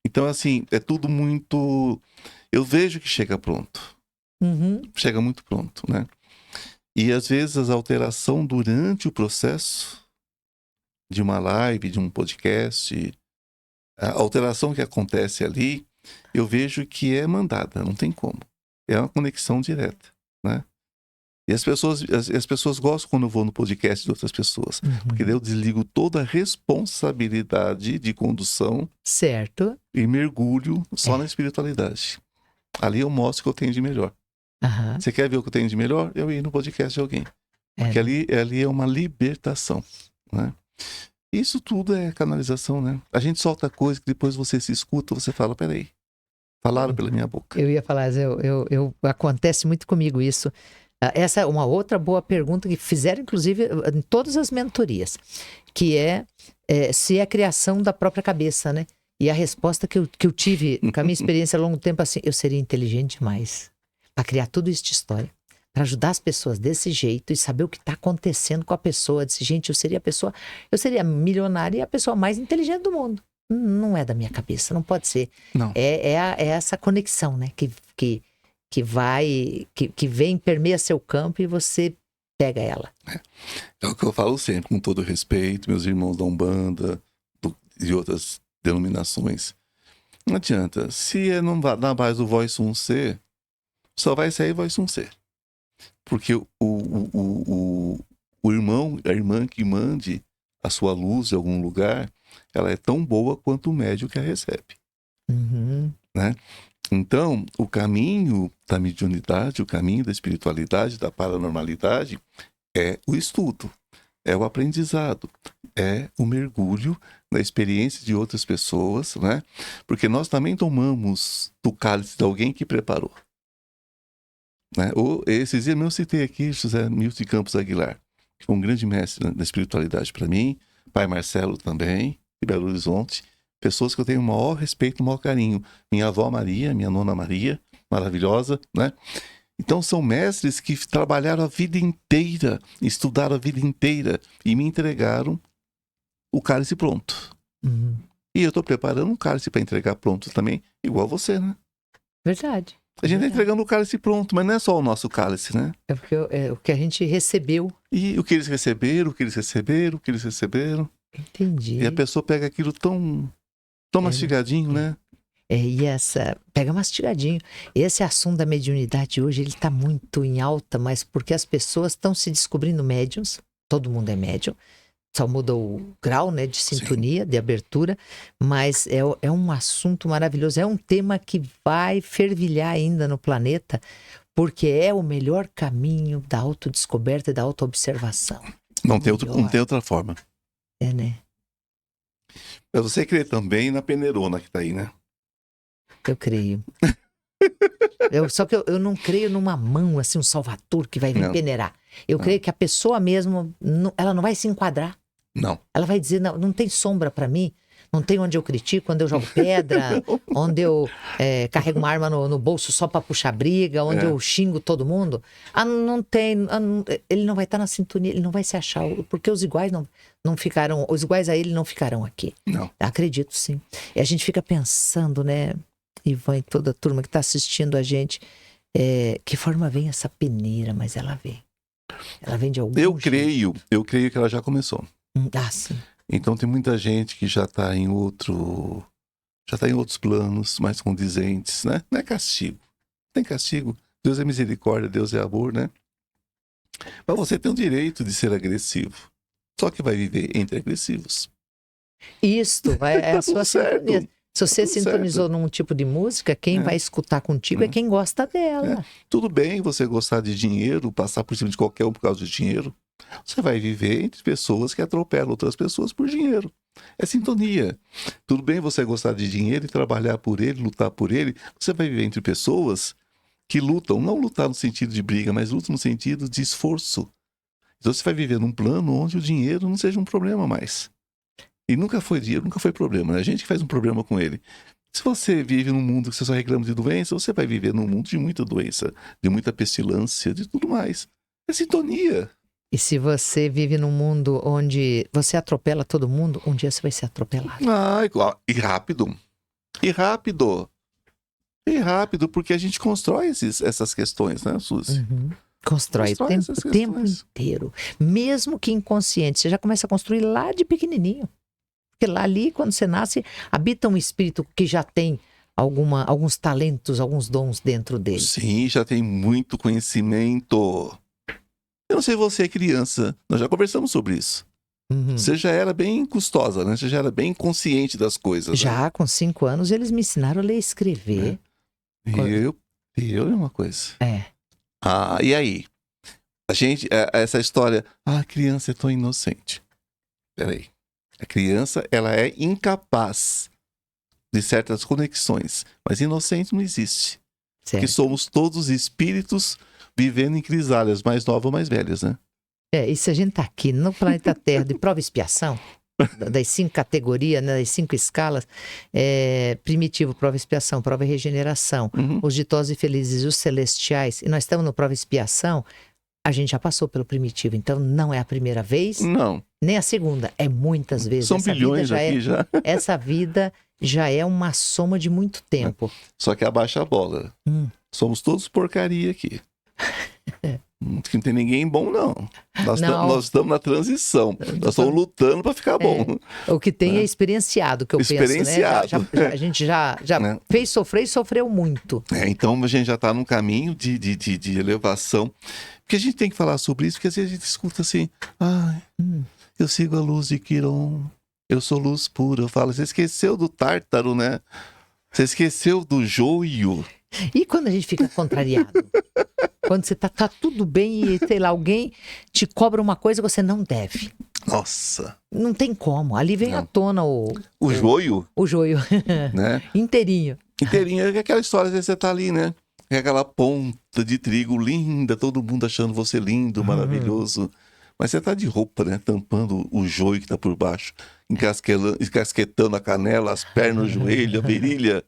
Então, assim, é tudo muito... Eu vejo que chega pronto. Uhum. Chega muito pronto, né? E às vezes a alteração durante o processo de uma live, de um podcast, a alteração que acontece ali, eu vejo que é mandada, não tem como. É uma conexão direta, né? E as pessoas gostam quando eu vou no podcast de outras pessoas, porque daí eu desligo toda a responsabilidade de condução Certo. e mergulho só na espiritualidade. Ali eu mostro o que eu tenho de melhor. Aham. Você quer ver o que eu tenho de melhor? Eu ir no podcast de alguém. Porque ali é uma libertação, né? Isso tudo é canalização, né? A gente solta coisa que depois você se escuta, você fala, peraí, falaram pela minha boca. Eu ia falar, acontece muito comigo isso. Essa é uma outra boa pergunta que fizeram, inclusive, em todas as mentorias, que é se é a criação da própria cabeça, né? E a resposta que eu tive com a minha experiência a longo tempo, assim, eu seria inteligente demais para criar tudo isso de história, para ajudar as pessoas desse jeito e saber o que está acontecendo com a pessoa. Eu disse, gente, eu seria milionária e a pessoa mais inteligente do mundo. Não é da minha cabeça, não pode ser. Não. É essa conexão, né? Que vem, permeia seu campo e você pega ela. É o que eu falo sempre, com todo respeito, meus irmãos da Umbanda, de outras denominações. Não adianta. Se é na base do Voice 1C, só vai sair Voice 1C. Porque o irmão, a irmã que mande a sua luz em algum lugar, ela é tão boa quanto o médium que a recebe. Uhum. Né? Então, o caminho da mediunidade, o caminho da espiritualidade, da paranormalidade, é o estudo, é o aprendizado, é o mergulho na experiência de outras pessoas, né? Porque nós também tomamos do cálice de alguém que preparou. Né? Esses dias eu citei aqui José Milton Campos Aguilar, que foi um grande mestre da espiritualidade para mim, pai Marcelo também, de Belo Horizonte, pessoas que eu tenho o maior respeito, o maior carinho. Minha avó Maria, minha nona Maria, maravilhosa, né? Então são mestres que trabalharam a vida inteira, estudaram a vida inteira e me entregaram o cálice pronto. Uhum. E eu estou preparando um cálice para entregar pronto também, igual você, né? Verdade. A gente está entregando o cálice pronto, mas não é só o nosso cálice, né? É porque é o que a gente recebeu. E o que eles receberam, o que eles receberam, o que eles receberam. Entendi. E a pessoa pega aquilo tão mastigadinho, né? E pega mastigadinho. Esse assunto da mediunidade hoje, ele está muito em alta, mas porque as pessoas estão se descobrindo médiums, todo mundo é médium, só muda o grau, né, de sintonia, de abertura, mas é um assunto maravilhoso, é um tema que vai fervilhar ainda no planeta, porque é o melhor caminho da autodescoberta e da autoobservação. Não tem outra forma. É, né? Mas você crê também na peneirona que tá aí, né? Eu creio. Só que eu não creio numa mão, assim, um salvador que vai vir peneirar. Eu creio que a pessoa mesmo, ela não vai se enquadrar. Não. Ela vai dizer, não tem sombra pra mim, não tem onde eu critico, onde eu jogo pedra, onde eu carrego uma arma no bolso só pra puxar briga, onde eu xingo todo mundo. Não tem, ele não vai estar na sintonia, ele não vai se achar, porque os iguais não ficarão, os iguais a ele não ficarão aqui. Não. Acredito, sim. E a gente fica pensando, né, Ivan e toda a turma que tá assistindo a gente, que forma vem essa peneira, mas ela vem. Ela vem de algum jeito. Eu creio que ela já começou. Sim. Então tem muita gente que já está em outros planos mais condizentes, né? Não é castigo. Tem castigo. Deus é misericórdia, Deus é amor, né? Mas você tem o direito de ser agressivo. Só que vai viver entre agressivos. Isto é a sua sintonia. Se você Tudo sintonizou certo. num tipo de música, quem vai escutar contigo é quem gosta dela. Tudo bem você gostar de dinheiro, passar por cima de qualquer um por causa de dinheiro. Você vai viver entre pessoas que atropelam outras pessoas por dinheiro. É sintonia. Tudo bem você gostar de dinheiro e trabalhar por ele, lutar por ele. Você vai viver entre pessoas que lutam, não lutar no sentido de briga, mas lutam no sentido de esforço. Então você vai viver num plano onde o dinheiro não seja um problema mais. E nunca foi dinheiro, nunca foi problema, né? A gente que faz um problema com ele. Se você vive num mundo que você só reclama de doença, você vai viver num mundo de muita doença, de muita pestilância, de tudo mais. É sintonia. E se você vive num mundo onde você atropela todo mundo, um dia você vai ser atropelado. E rápido. E rápido. E rápido, porque a gente constrói essas questões, né, Suzy? Uhum. Constrói o tempo inteiro. Mesmo que inconsciente, você já começa a construir lá de pequenininho. Porque lá ali, quando você nasce, habita um espírito que já tem alguns talentos, alguns dons dentro dele. Sim, já tem muito conhecimento. Eu não sei você, criança, nós já conversamos sobre isso. Uhum. Você já era bem custosa, né? Você já era bem consciente das coisas. Já, né? com 5 anos, eles me ensinaram a ler e escrever. Eu é uma coisa. É. E aí? Essa história, a criança é tão inocente. Peraí. A criança, ela é incapaz de certas conexões, mas inocente não existe. Certo. Porque somos todos espíritos vivendo em crisálias, mais novas ou mais velhas, né? E se a gente tá aqui no planeta Terra de prova e expiação, das 5 categorias, né, das 5 escalas, primitivo, prova e expiação, prova e regeneração, os ditosos e felizes, os celestiais, e nós estamos no prova e expiação, a gente já passou pelo primitivo, então não é a primeira vez, não, nem a segunda, é muitas vezes. São bilhões aqui já. Essa vida já é uma soma de muito tempo. Só que abaixa a bola. Somos todos porcaria aqui. Não tem ninguém bom, não. Nós estamos na transição. Nós estamos lutando para ficar bom. O que tem é experienciado, que eu penso, né? A gente já fez sofrer e sofreu muito. Então a gente já está num caminho de elevação. Porque a gente tem que falar sobre isso, porque às vezes a gente escuta assim, eu sigo a luz de Quiron, eu sou luz pura. Eu falo, você esqueceu do tártaro, né? Você esqueceu do joio. E quando a gente fica contrariado? Quando você tá tudo bem e, sei lá, alguém te cobra uma coisa que você não deve. Nossa. Não tem como. Ali vem à tona o joio. O joio. Né? Inteirinho. Inteirinho. É aquela história de você tá ali, né? É aquela ponta de trigo linda, todo mundo achando você lindo, maravilhoso. Mas você tá de roupa, né? Tampando o joio que tá por baixo. Encasquetando a canela, as pernas, o joelho, a virilha.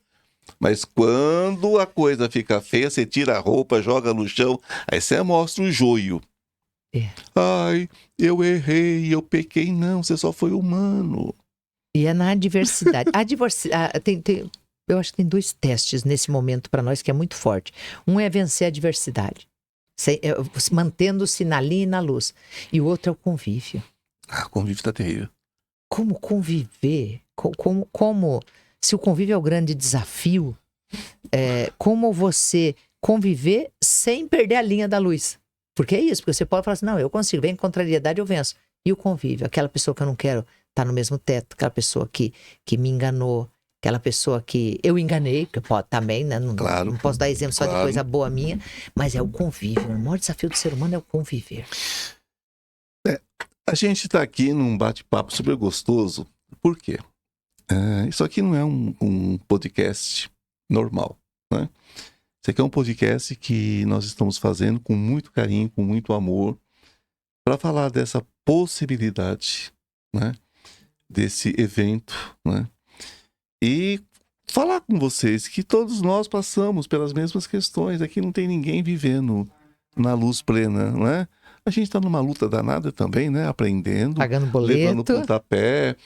Mas quando a coisa fica feia, você tira a roupa, joga no chão, aí você mostra o joio. Ai, eu errei, eu pequei. Não, você só foi humano. E é na adversidade. eu acho que tem 2 testes nesse momento para nós que é muito forte. Um é vencer a adversidade, mantendo-se na linha e na luz. E o outro é o convívio. Ah, o convívio tá terrível. Como conviver? Se o convívio é o grande desafio, como você conviver sem perder a linha da luz? Porque é isso, porque você pode falar assim, não, eu consigo, vem contrariedade, eu venço. E o convívio? Aquela pessoa que eu não quero estar no mesmo teto, aquela pessoa que me enganou, aquela pessoa que eu enganei, que pode também, né? Não, Claro, não posso dar exemplo só de claro. coisa boa minha, mas é o convívio. O maior desafio do ser humano é o conviver. A gente está aqui num bate-papo super gostoso. Por quê? Isso aqui não é um podcast normal, né? Isso aqui é um podcast que nós estamos fazendo com muito carinho, com muito amor, para falar dessa possibilidade, né? Desse evento, né? E falar com vocês que todos nós passamos pelas mesmas questões. Aqui não tem ninguém vivendo na luz plena, não é? A gente está numa luta danada também, né? Aprendendo, Pagando levando boleto. pontapé,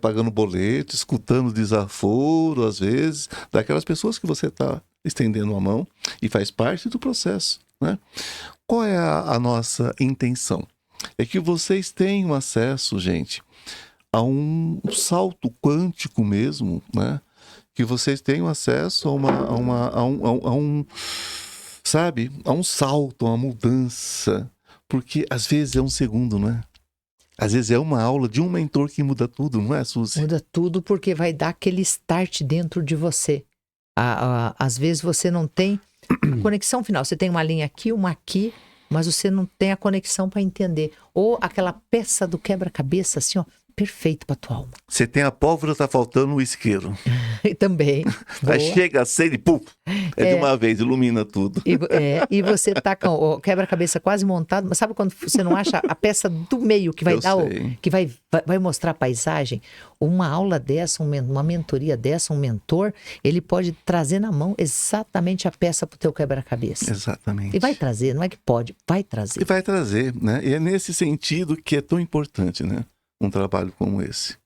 pagando boleto, escutando desaforo, às vezes, daquelas pessoas que você está estendendo a mão e faz parte do processo, né? Qual é a nossa intenção? É que vocês tenham acesso, gente, a um salto quântico mesmo, né? Que vocês tenham acesso a um sabe, a um salto, a uma mudança. Porque às vezes é um segundo, não é? Às vezes é uma aula de um mentor que muda tudo, não é, Suzy? Muda tudo porque vai dar aquele start dentro de você. Às vezes você não tem conexão final. Você tem uma linha aqui, uma aqui, mas você não tem a conexão para entender. Ou aquela peça do quebra-cabeça, assim, ó, perfeito para tua alma. Você tem a pólvora, tá faltando o isqueiro. E também. Aí Boa. chega a ser e pum! De uma vez, ilumina tudo. E você tá com o quebra-cabeça quase montado, mas sabe quando você não acha a peça do meio que vai Eu dar sei. que vai mostrar a paisagem? Uma aula dessa, uma mentoria dessa, um mentor, ele pode trazer na mão exatamente a peça pro teu quebra-cabeça. Exatamente. E vai trazer, não é que pode, vai trazer. E vai trazer, né? E é nesse sentido que é tão importante, né? Um trabalho como esse.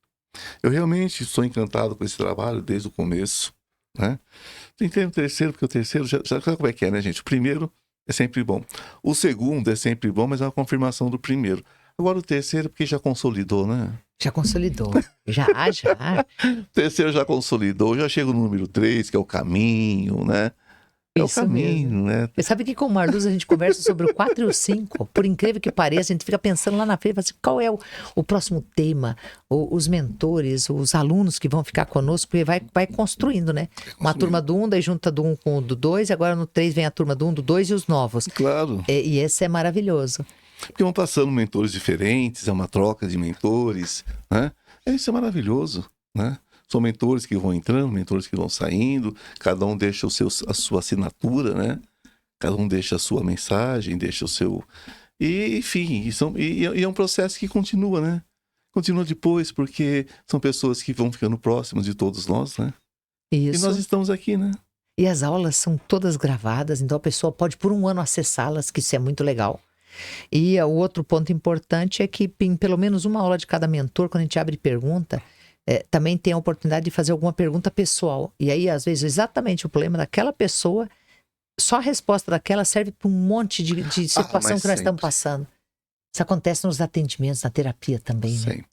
Eu realmente sou encantado com esse trabalho desde o começo, né? Tem o terceiro, porque o terceiro, já sabe como é que é, né, gente? O primeiro é sempre bom. O segundo é sempre bom, mas é uma confirmação do primeiro. Agora o terceiro, porque já consolidou, né? Já consolidou. Já. O terceiro já consolidou, já chega no número 3, que é o caminho, né? É Isso o caminho, mesmo. né? Você sabe que com o Marluz a gente conversa sobre o 4 e o 5. Por incrível que pareça, a gente fica pensando lá na frente, assim, qual é o próximo tema, os mentores, os alunos que vão ficar conosco, porque vai construindo, né? Uma turma do 1, daí junta do 1 com o do 2, e agora no 3 vem a turma do 1, do 2 e os novos. Claro. E esse é maravilhoso. Porque vão passando mentores diferentes, é uma troca de mentores, né? Isso é maravilhoso, né? São mentores que vão entrando, mentores que vão saindo, cada um deixa a sua assinatura, né? Cada um deixa a sua mensagem, deixa o seu... E, enfim, é um processo que continua, né? Continua depois, porque são pessoas que vão ficando próximas de todos nós, né? Isso. E nós estamos aqui, né? E as aulas são todas gravadas, então a pessoa pode por um ano acessá-las, que isso é muito legal. E o outro ponto importante é que em pelo menos uma aula de cada mentor, quando a gente abre pergunta, também tem a oportunidade de fazer alguma pergunta pessoal. E aí, às vezes, exatamente o problema daquela pessoa, só a resposta daquela serve para um monte de situação que nós estamos passando. Isso acontece nos atendimentos, na terapia também, né?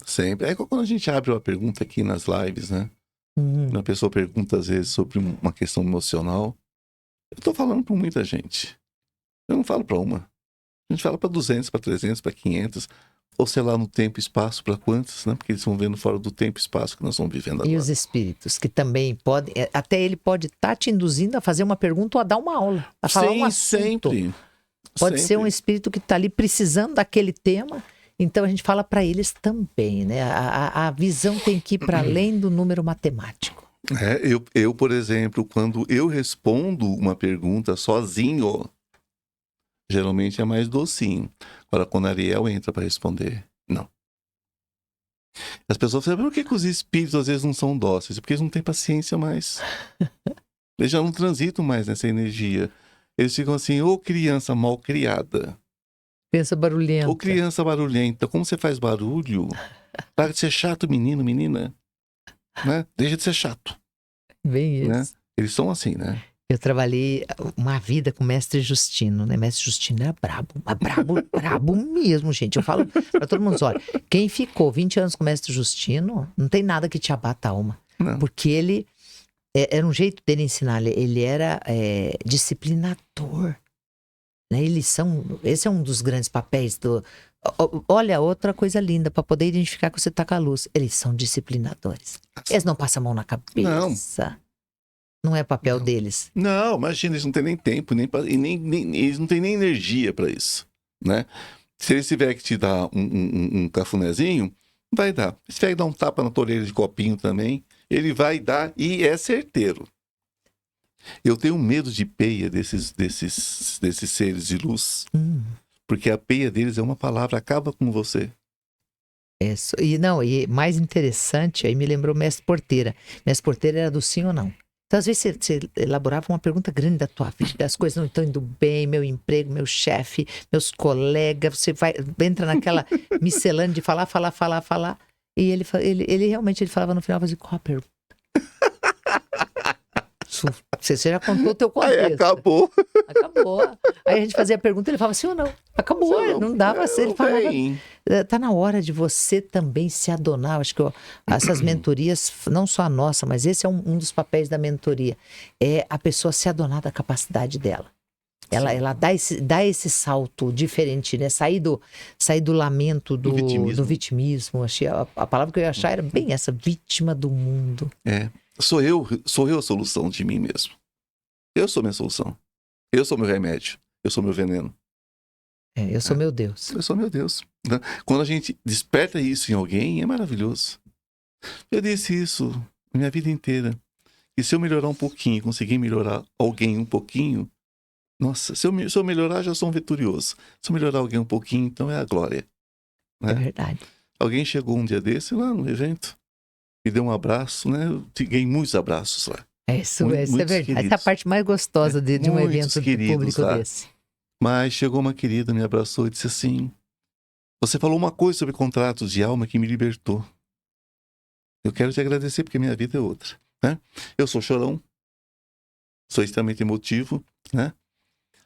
Sempre. É quando a gente abre uma pergunta aqui nas lives, né? Uma pessoa pergunta, às vezes, sobre uma questão emocional. Eu estou falando para muita gente. Eu não falo para uma. A gente fala para 200, para 300, para 500... ou sei lá, no tempo e espaço, para quantos, né? Porque eles vão vendo fora do tempo e espaço que nós estamos vivendo agora. E os espíritos, que também podem, até ele pode estar te induzindo a fazer uma pergunta ou a dar uma aula, a falar um assunto. Sempre. Pode ser um espírito que está ali precisando daquele tema, então a gente fala para eles também, né? A visão tem que ir para além do número matemático. Eu, por exemplo, quando eu respondo uma pergunta sozinho, geralmente é mais docinho. Agora, quando a Ariel entra para responder, não. As pessoas falam, por que os espíritos às vezes não são dóceis? Porque eles não têm paciência mais. Eles já não transitam mais nessa energia. Eles ficam assim, ô criança mal criada. Pensa barulhenta. Ô criança barulhenta, como você faz barulho? Para de ser chato, menino, menina. Né? Deixa de ser chato. Bem né? isso. Eles são assim, né? Eu trabalhei uma vida com o mestre Justino, né? Mestre Justino era brabo, mas brabo, brabo mesmo, gente. Eu falo pra todo mundo, olha, quem ficou 20 anos com o mestre Justino, não tem nada que te abata a alma. Não. Porque ele, era um jeito dele ensinar, ele era disciplinador. Né? Esse é um dos grandes papéis do... Olha, outra coisa linda, para poder identificar que você tá com a luz. Eles são disciplinadores. Eles não passam a mão na cabeça. Não é papel deles. Não, imagina, eles não têm nem tempo, eles não têm nem energia para isso, né? Se eles tiverem que te dar um cafunézinho, vai dar. Se tiver que dar um tapa na tua orelha de copinho também, ele vai dar e é certeiro. Eu tenho medo de peia desses seres de luz, porque a peia deles é uma palavra, acaba com você. Isso. E mais interessante, aí me lembrou Mestre Porteira. Mestre Porteira era do sim ou não. Então, às vezes, você elaborava uma pergunta grande da tua vida, das coisas não estão indo bem, meu emprego, meu chefe, meus colegas, você entra naquela miscelânea de falar. E ele realmente falava no final, fazia, qual a pergunta? Você já contou o teu contexto. Aí acabou. Aí a gente fazia a pergunta, ele falava sim ou não. Acabou, não dava. Ele falava, tá na hora de você também se adonar. Acho que essas mentorias, não só a nossa, mas esse é um dos papéis da mentoria. É a pessoa se adonar da capacidade dela. Ela dá esse salto diferente, né? Sair do lamento, do vitimismo. Achei, a palavra que eu ia achar era bem essa, vítima do mundo. Sou eu a solução de mim mesmo. Eu sou minha solução. Eu sou meu remédio. Eu sou meu veneno. Eu sou meu Deus. Eu sou meu Deus. Quando a gente desperta isso em alguém, é maravilhoso. Eu disse isso minha vida inteira. E se eu melhorar um pouquinho, conseguir melhorar alguém um pouquinho, nossa, se eu melhorar, já sou um vitorioso. Se eu melhorar alguém um pouquinho, então é a glória. Né? É verdade. Alguém chegou um dia desse lá no evento, me deu um abraço, né? Eu ganhei muitos abraços lá. Isso é verdade. Queridos. Essa é a parte mais gostosa de um evento público lá. Desse. Mas chegou uma querida, me abraçou e disse assim, você falou uma coisa sobre contratos de alma que me libertou. Eu quero te agradecer porque minha vida é outra. Né? Eu sou chorão, sou extremamente emotivo, né?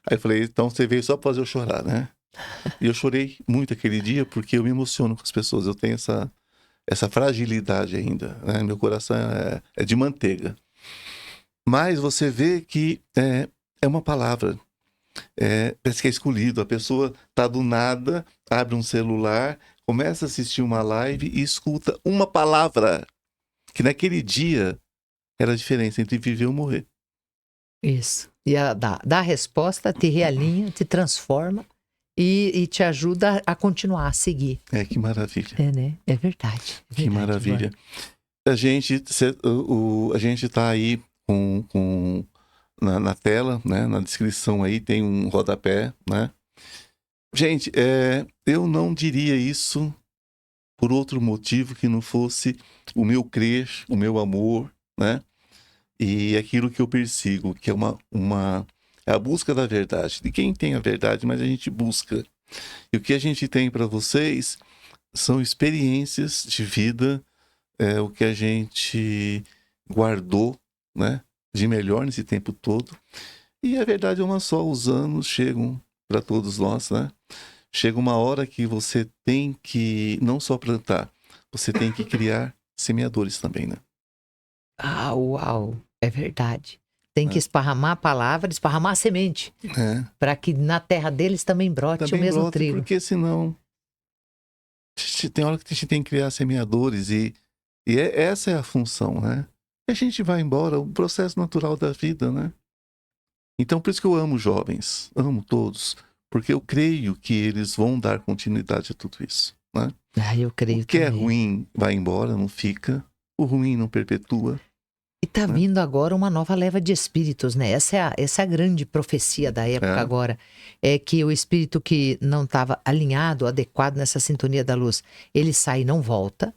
Aí eu falei, então você veio só para fazer eu chorar, né? E eu chorei muito aquele dia porque eu me emociono com as pessoas. Eu tenho essa fragilidade ainda, né? Meu coração é de manteiga. Mas você vê que é uma palavra. Parece que é escolhido. A pessoa tá do nada, abre um celular, começa a assistir uma live e escuta uma palavra que naquele dia era a diferença entre viver ou morrer. Isso. E ela dá a resposta, te realinha, te transforma e te ajuda a continuar, a seguir. Que maravilha. Né? É verdade. Que maravilha. A gente tá aí na tela, né? Na descrição aí tem um rodapé, né? Gente, eu não diria isso por outro motivo que não fosse o meu crer, o meu amor, né? E aquilo que eu persigo, que é é a busca da verdade. De quem tem a verdade, mas a gente busca. E o que a gente tem para vocês são experiências de vida, o que a gente guardou, né, de melhor nesse tempo todo. E a verdade é uma só, os anos chegam para todos nós, né? Chega uma hora que você tem que não só plantar, você tem que criar semeadores também, né? Ah, uau! É verdade. Tem que esparramar a palavra, esparramar a semente. Para que na terra deles também brote o mesmo trigo. Porque senão tem hora que a gente tem que criar semeadores e essa é a função, né? E a gente vai embora, o processo natural da vida, né? Então por isso que eu amo jovens, amo todos, porque eu creio que eles vão dar continuidade a tudo isso, né? Eu creio o que também. É ruim vai embora, não fica. O ruim não perpetua. E tá vindo agora uma nova leva de espíritos, né? Essa é a grande profecia da época agora. É que o espírito que não estava alinhado, adequado nessa sintonia da luz, ele sai e não volta.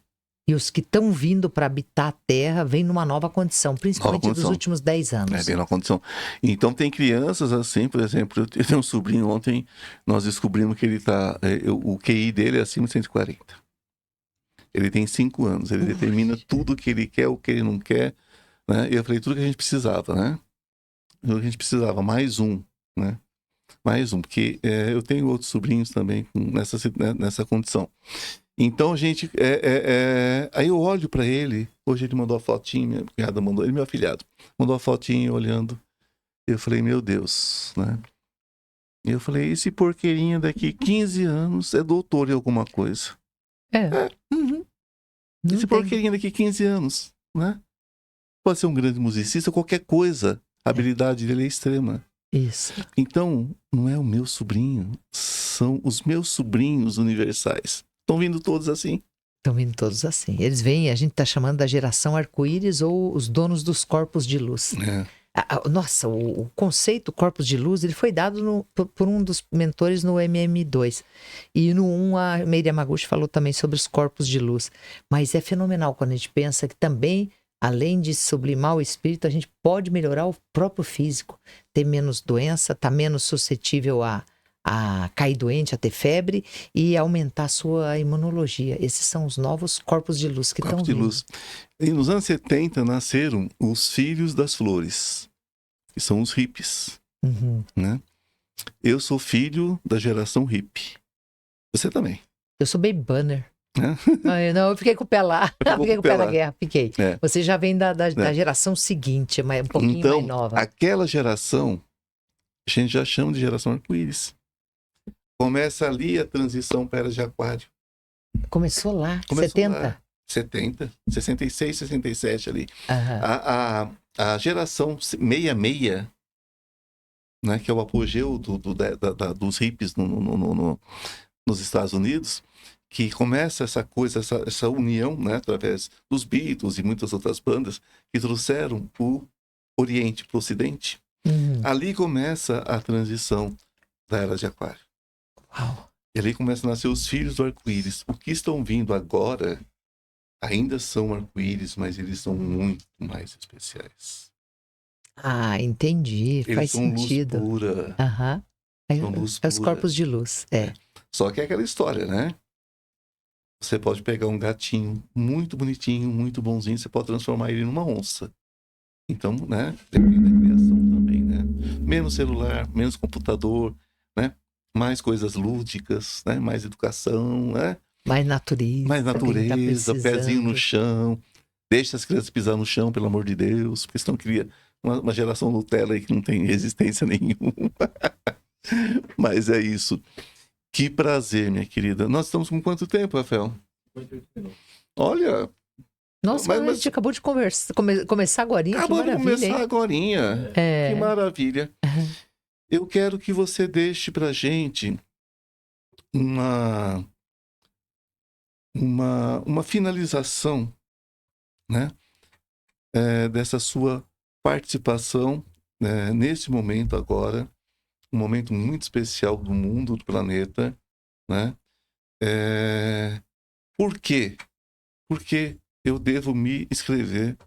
E os que estão vindo para habitar a Terra vêm numa nova condição, principalmente dos últimos 10 anos. Bem na condição. Então tem crianças assim, por exemplo, eu tenho um sobrinho, ontem nós descobrimos que ele o QI dele é acima de 140. Ele tem 5 anos, ele determina tudo o que ele quer, o que ele não quer. né? E eu falei tudo que a gente precisava, né? Tudo que a gente precisava, mais um, né? Mais um, porque eu tenho outros sobrinhos também nessa condição. Então, a gente... Aí eu olho para ele, hoje ele mandou a fotinha, minha cunhada mandou, ele meu afilhado, mandou a fotinha olhando. Eu falei, meu Deus, né? E eu falei, esse porqueirinho daqui 15 anos é doutor em alguma coisa. Uhum. Esse porqueirinho daqui 15 anos, né? Pode ser um grande musicista, qualquer coisa. A habilidade dele é extrema. Isso. Então, não é o meu sobrinho, são os meus sobrinhos universais. Estão vindo todos assim. Estão vindo todos assim. Eles vêm, a gente está chamando da geração arco-íris ou os donos dos corpos de luz. Nossa, o conceito corpos de luz, ele foi dado por um dos mentores no MM2. E no 1, a Meire Yamaguchi falou também sobre os corpos de luz. Mas é fenomenal quando a gente pensa que também, além de sublimar o espírito, a gente pode melhorar o próprio físico. Ter menos doença, estar menos suscetível a cair doente, a ter febre e aumentar a sua imunologia. Esses são os novos corpos de luz que estão vindo. Luz. E nos anos 70 nasceram os filhos das flores, que são os hippies. Uhum. Né? Eu sou filho da geração hippie. Você também. Eu sou baby banner. Não, eu fiquei com o pé lá. Fiquei com o pé na guerra, fiquei. Você já vem da geração seguinte, mas um pouquinho mais nova. Aquela geração, a gente já chama de geração arco-íris. Começa ali a transição para a Era de Aquário. Começou lá, 70? Lá, 70, 66, 67 ali. Uhum. A geração 66, né, que é o apogeu dos hippies nos Estados Unidos, que começa essa coisa, essa união, né, através dos Beatles e muitas outras bandas que trouxeram o Oriente para o Ocidente. Uhum. Ali começa a transição da Era de Aquário. Uau. E ali começam a nascer os filhos do arco-íris. O que estão vindo agora ainda são arco-íris, mas eles são muito mais especiais. Entendi. Eles faz são sentido. Luz pura. São luz Os pura. corpos de luz. Só que é aquela história, né? Você pode pegar um gatinho muito bonitinho, muito bonzinho, você pode transformar ele numa onça. Então, né? Depende da criação também, né? Menos celular, menos computador, né? Mais coisas lúdicas, né? Mais educação, né? Mais natureza. Mais natureza, pezinho no chão. Deixa as crianças pisar no chão, pelo amor de Deus, porque senão cria uma geração Nutella aí que não tem resistência nenhuma. Mas é isso. Que prazer, minha querida. Nós estamos com quanto tempo, Rafael? 58 minutos. Olha... Nossa, a gente acabou de começar agorinha, acabou que maravilha. De começar agorinha. Que maravilha. Uhum. Eu quero que você deixe pra gente uma finalização, né? Dessa sua participação nesse momento agora, um momento muito especial do mundo, do planeta, né? Por quê? Porque eu devo me inscrever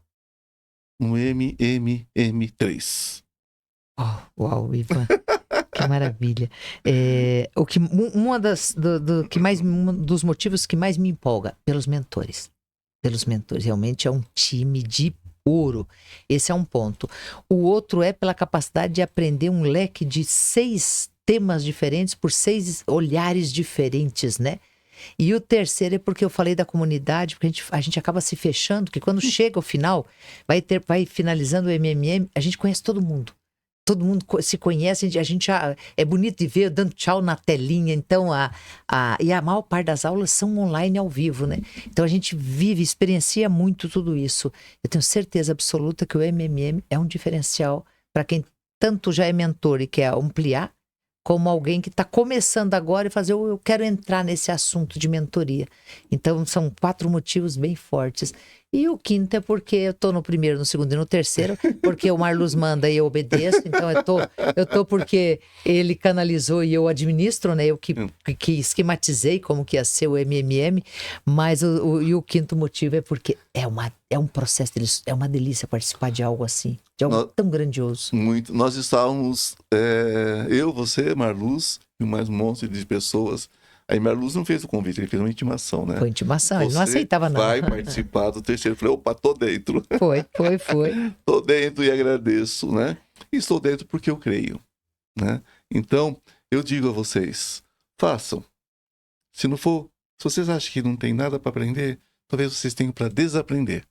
no MMM3. Uau, Ivan. Que maravilha. Um dos motivos que mais me empolga, pelos mentores. Realmente é um time de ouro. Esse é um ponto. O outro é pela capacidade de aprender um leque de 6 temas diferentes por 6 olhares diferentes, né? E o terceiro é porque eu falei da comunidade, porque a gente acaba se fechando, que quando chega o final, vai finalizando o MMM, a gente conhece todo mundo. Todo mundo se conhece, a gente já é bonito de ver dando tchau na telinha. Então, e a maior parte das aulas são online ao vivo, né? Então a gente experiencia muito tudo isso. Eu tenho certeza absoluta que o MMM é um diferencial para quem tanto já é mentor e quer ampliar, como alguém que está começando agora e fazer, eu quero entrar nesse assunto de mentoria. Então, são 4 motivos bem fortes. E o quinto é porque eu tô no primeiro, no segundo e no terceiro, porque o Marluz manda e eu obedeço. Então, eu tô porque ele canalizou e eu administro, né? Eu que esquematizei como que ia ser o MMM. Mas o quinto motivo é porque é um processo, é uma delícia participar de algo assim, de algo tão grandioso. Muito. Nós estávamos, eu, você, Marluz e mais um monte de pessoas Aí Marluz não fez o convite, ele fez uma intimação, né? Foi intimação, ele não Você aceitava não. vai participar do terceiro. Eu falei, opa, tô dentro. Foi. Tô dentro e agradeço, né? E estou dentro porque eu creio, né? Então, eu digo a vocês, façam. Se não for, se vocês acham que não tem nada para aprender, talvez vocês tenham para desaprender.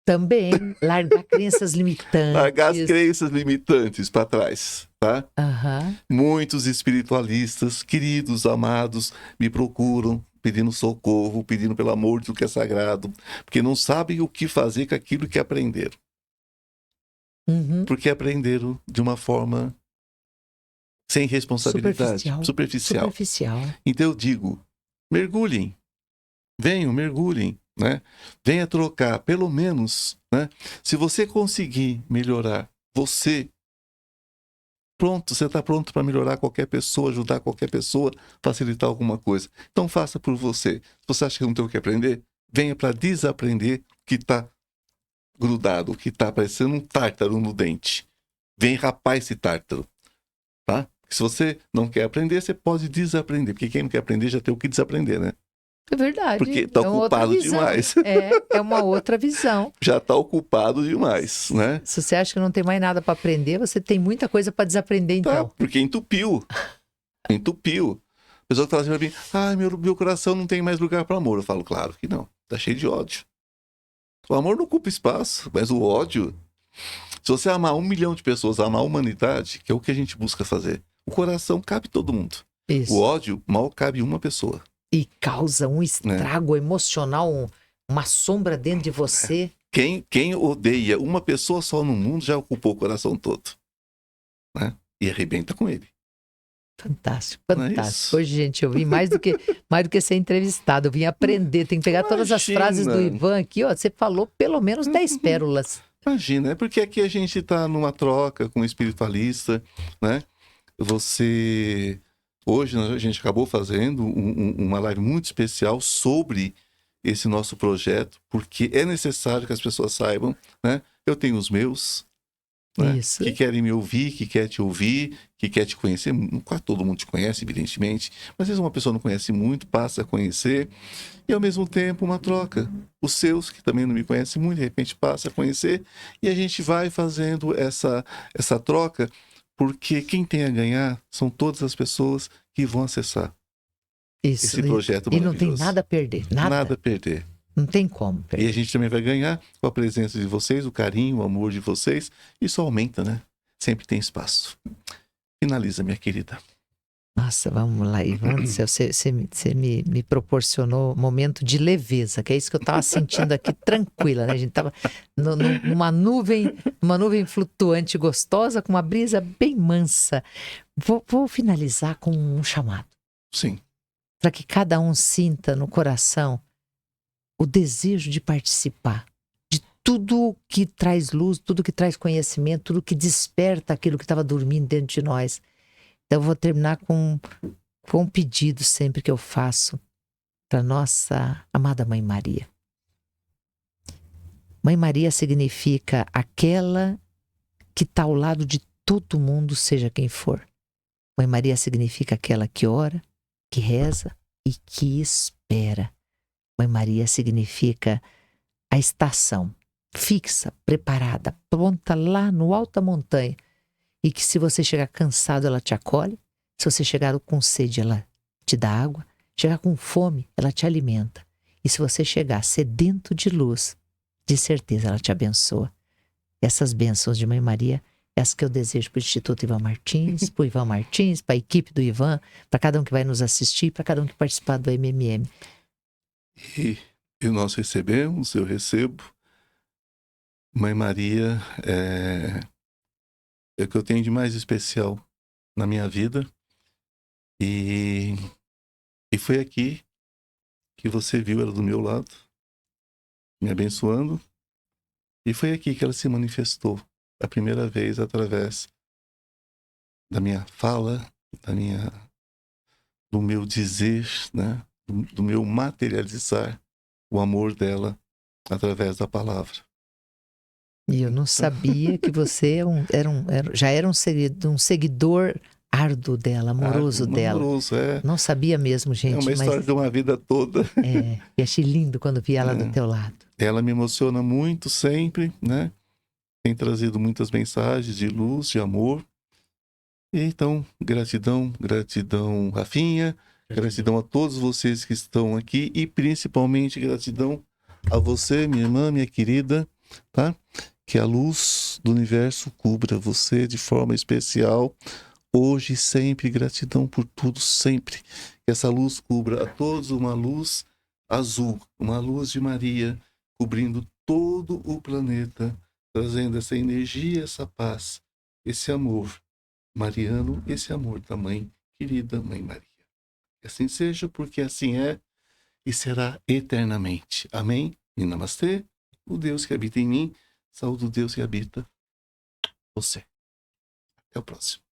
Também largar crenças limitantes. Largar as crenças limitantes para trás, tá? Aham. Muitos espiritualistas, queridos, amados, me procuram pedindo socorro, pedindo pelo amor do que é sagrado, porque não sabem o que fazer com aquilo que aprenderam. Uhum. Porque aprenderam de uma forma sem responsabilidade, superficial. Então eu digo, mergulhem, venham, mergulhem, né? Venha trocar, pelo menos, né? Se você conseguir melhorar você, pronto, você está pronto para melhorar qualquer pessoa, ajudar qualquer pessoa, facilitar alguma coisa. Então faça por você. Se você acha que não tem o que aprender, venha para desaprender o que está grudado, o que está parecendo um tártaro no dente. Vem rapar esse tártaro, tá? Se você não quer aprender, você pode desaprender. Porque quem não quer aprender já tem o que desaprender, né? É verdade. Porque está ocupado demais. É uma outra visão. Já está ocupado demais, né? Se você acha que não tem mais nada para aprender, você tem muita coisa para desaprender, então. Tá, porque entupiu. Entupiu. A pessoa fala assim pra mim, meu coração não tem mais lugar para amor. Eu falo, claro que não. Tá cheio de ódio. O amor não ocupa espaço, mas o ódio... Se você amar 1 milhão de pessoas, amar a humanidade, que é o que a gente busca fazer, o coração cabe todo mundo. Isso. O ódio mal cabe uma pessoa. E causa um estrago emocional, uma sombra dentro de você. Quem odeia uma pessoa só no mundo já ocupou o coração todo. Né? E arrebenta com ele. Fantástico, fantástico. Hoje, gente, eu vim mais do que ser entrevistado. Eu vim aprender. Tem que pegar todas as frases do Ivan aqui. Ó, você falou pelo menos 10 pérolas. Imagina, é porque aqui a gente está numa troca com um espiritualista, né? Hoje a gente acabou fazendo uma live muito especial sobre esse nosso projeto, porque é necessário que as pessoas saibam, né? Eu tenho os meus, né? Isso. Que querem me ouvir, que quer te ouvir, que quer te conhecer. Quase todo mundo te conhece, evidentemente, mas às vezes uma pessoa não conhece muito, passa a conhecer, e ao mesmo tempo uma troca. Os seus, que também não me conhecem muito, de repente passa a conhecer, e a gente vai fazendo essa troca, porque quem tem a ganhar são todas as pessoas que vão acessar esse projeto maravilhoso. E não tem nada a perder. Nada a perder. Não tem como perder. E a gente também vai ganhar com a presença de vocês, o carinho, o amor de vocês. Isso aumenta, né? Sempre tem espaço. Finaliza, minha querida. Nossa, vamos lá, Ivan. Você me proporcionou um momento de leveza, que é isso que eu estava sentindo aqui, tranquila, né? A gente estava numa nuvem flutuante gostosa, com uma brisa bem mansa. Vou finalizar com um chamado. Sim. Para que cada um sinta no coração o desejo de participar de tudo que traz luz, tudo que traz conhecimento, tudo que desperta aquilo que estava dormindo dentro de nós. Então eu vou terminar com um pedido sempre que eu faço para nossa amada Mãe Maria. Mãe Maria significa aquela que está ao lado de todo mundo, seja quem for. Mãe Maria significa aquela que ora, que reza e que espera. Mãe Maria significa a estação fixa, preparada, pronta lá no alto da montanha. E que se você chegar cansado, ela te acolhe. Se você chegar com sede, ela te dá água. Chegar com fome, ela te alimenta. E se você chegar sedento de luz, de certeza ela te abençoa. Essas bênçãos de Mãe Maria, essas que eu desejo para o Instituto Ivan Martins, para o Ivan Martins, para a equipe do Ivan, para cada um que vai nos assistir, para cada um que participar do MMM. E nós recebemos, eu recebo. Mãe Maria é o que eu tenho de mais especial na minha vida. E foi aqui que você viu ela do meu lado, me abençoando. E foi aqui que ela se manifestou a primeira vez através da minha fala, do meu dizer, né? Do meu materializar o amor dela através da palavra. E eu não sabia que você já era um seguidor árduo dela, amoroso dela. Amoroso, é. Não sabia mesmo, gente. É uma história mas de uma vida toda. e achei lindo quando vi ela do teu lado. Ela me emociona muito sempre, né? Tem trazido muitas mensagens de luz, de amor. Então, gratidão, gratidão, Rafinha. Gratidão a todos vocês que estão aqui e principalmente gratidão a você, minha irmã, minha querida, tá? Que a luz do universo cubra você de forma especial. Hoje e sempre, gratidão por tudo, sempre. Que essa luz cubra a todos uma luz azul, uma luz de Maria, cobrindo todo o planeta, trazendo essa energia, essa paz, esse amor mariano, esse amor da mãe, querida Mãe Maria. Que assim seja, porque assim é e será eternamente. Amém? E namastê, o Deus que habita em mim, saúde o Deus que habita você. Até o próximo.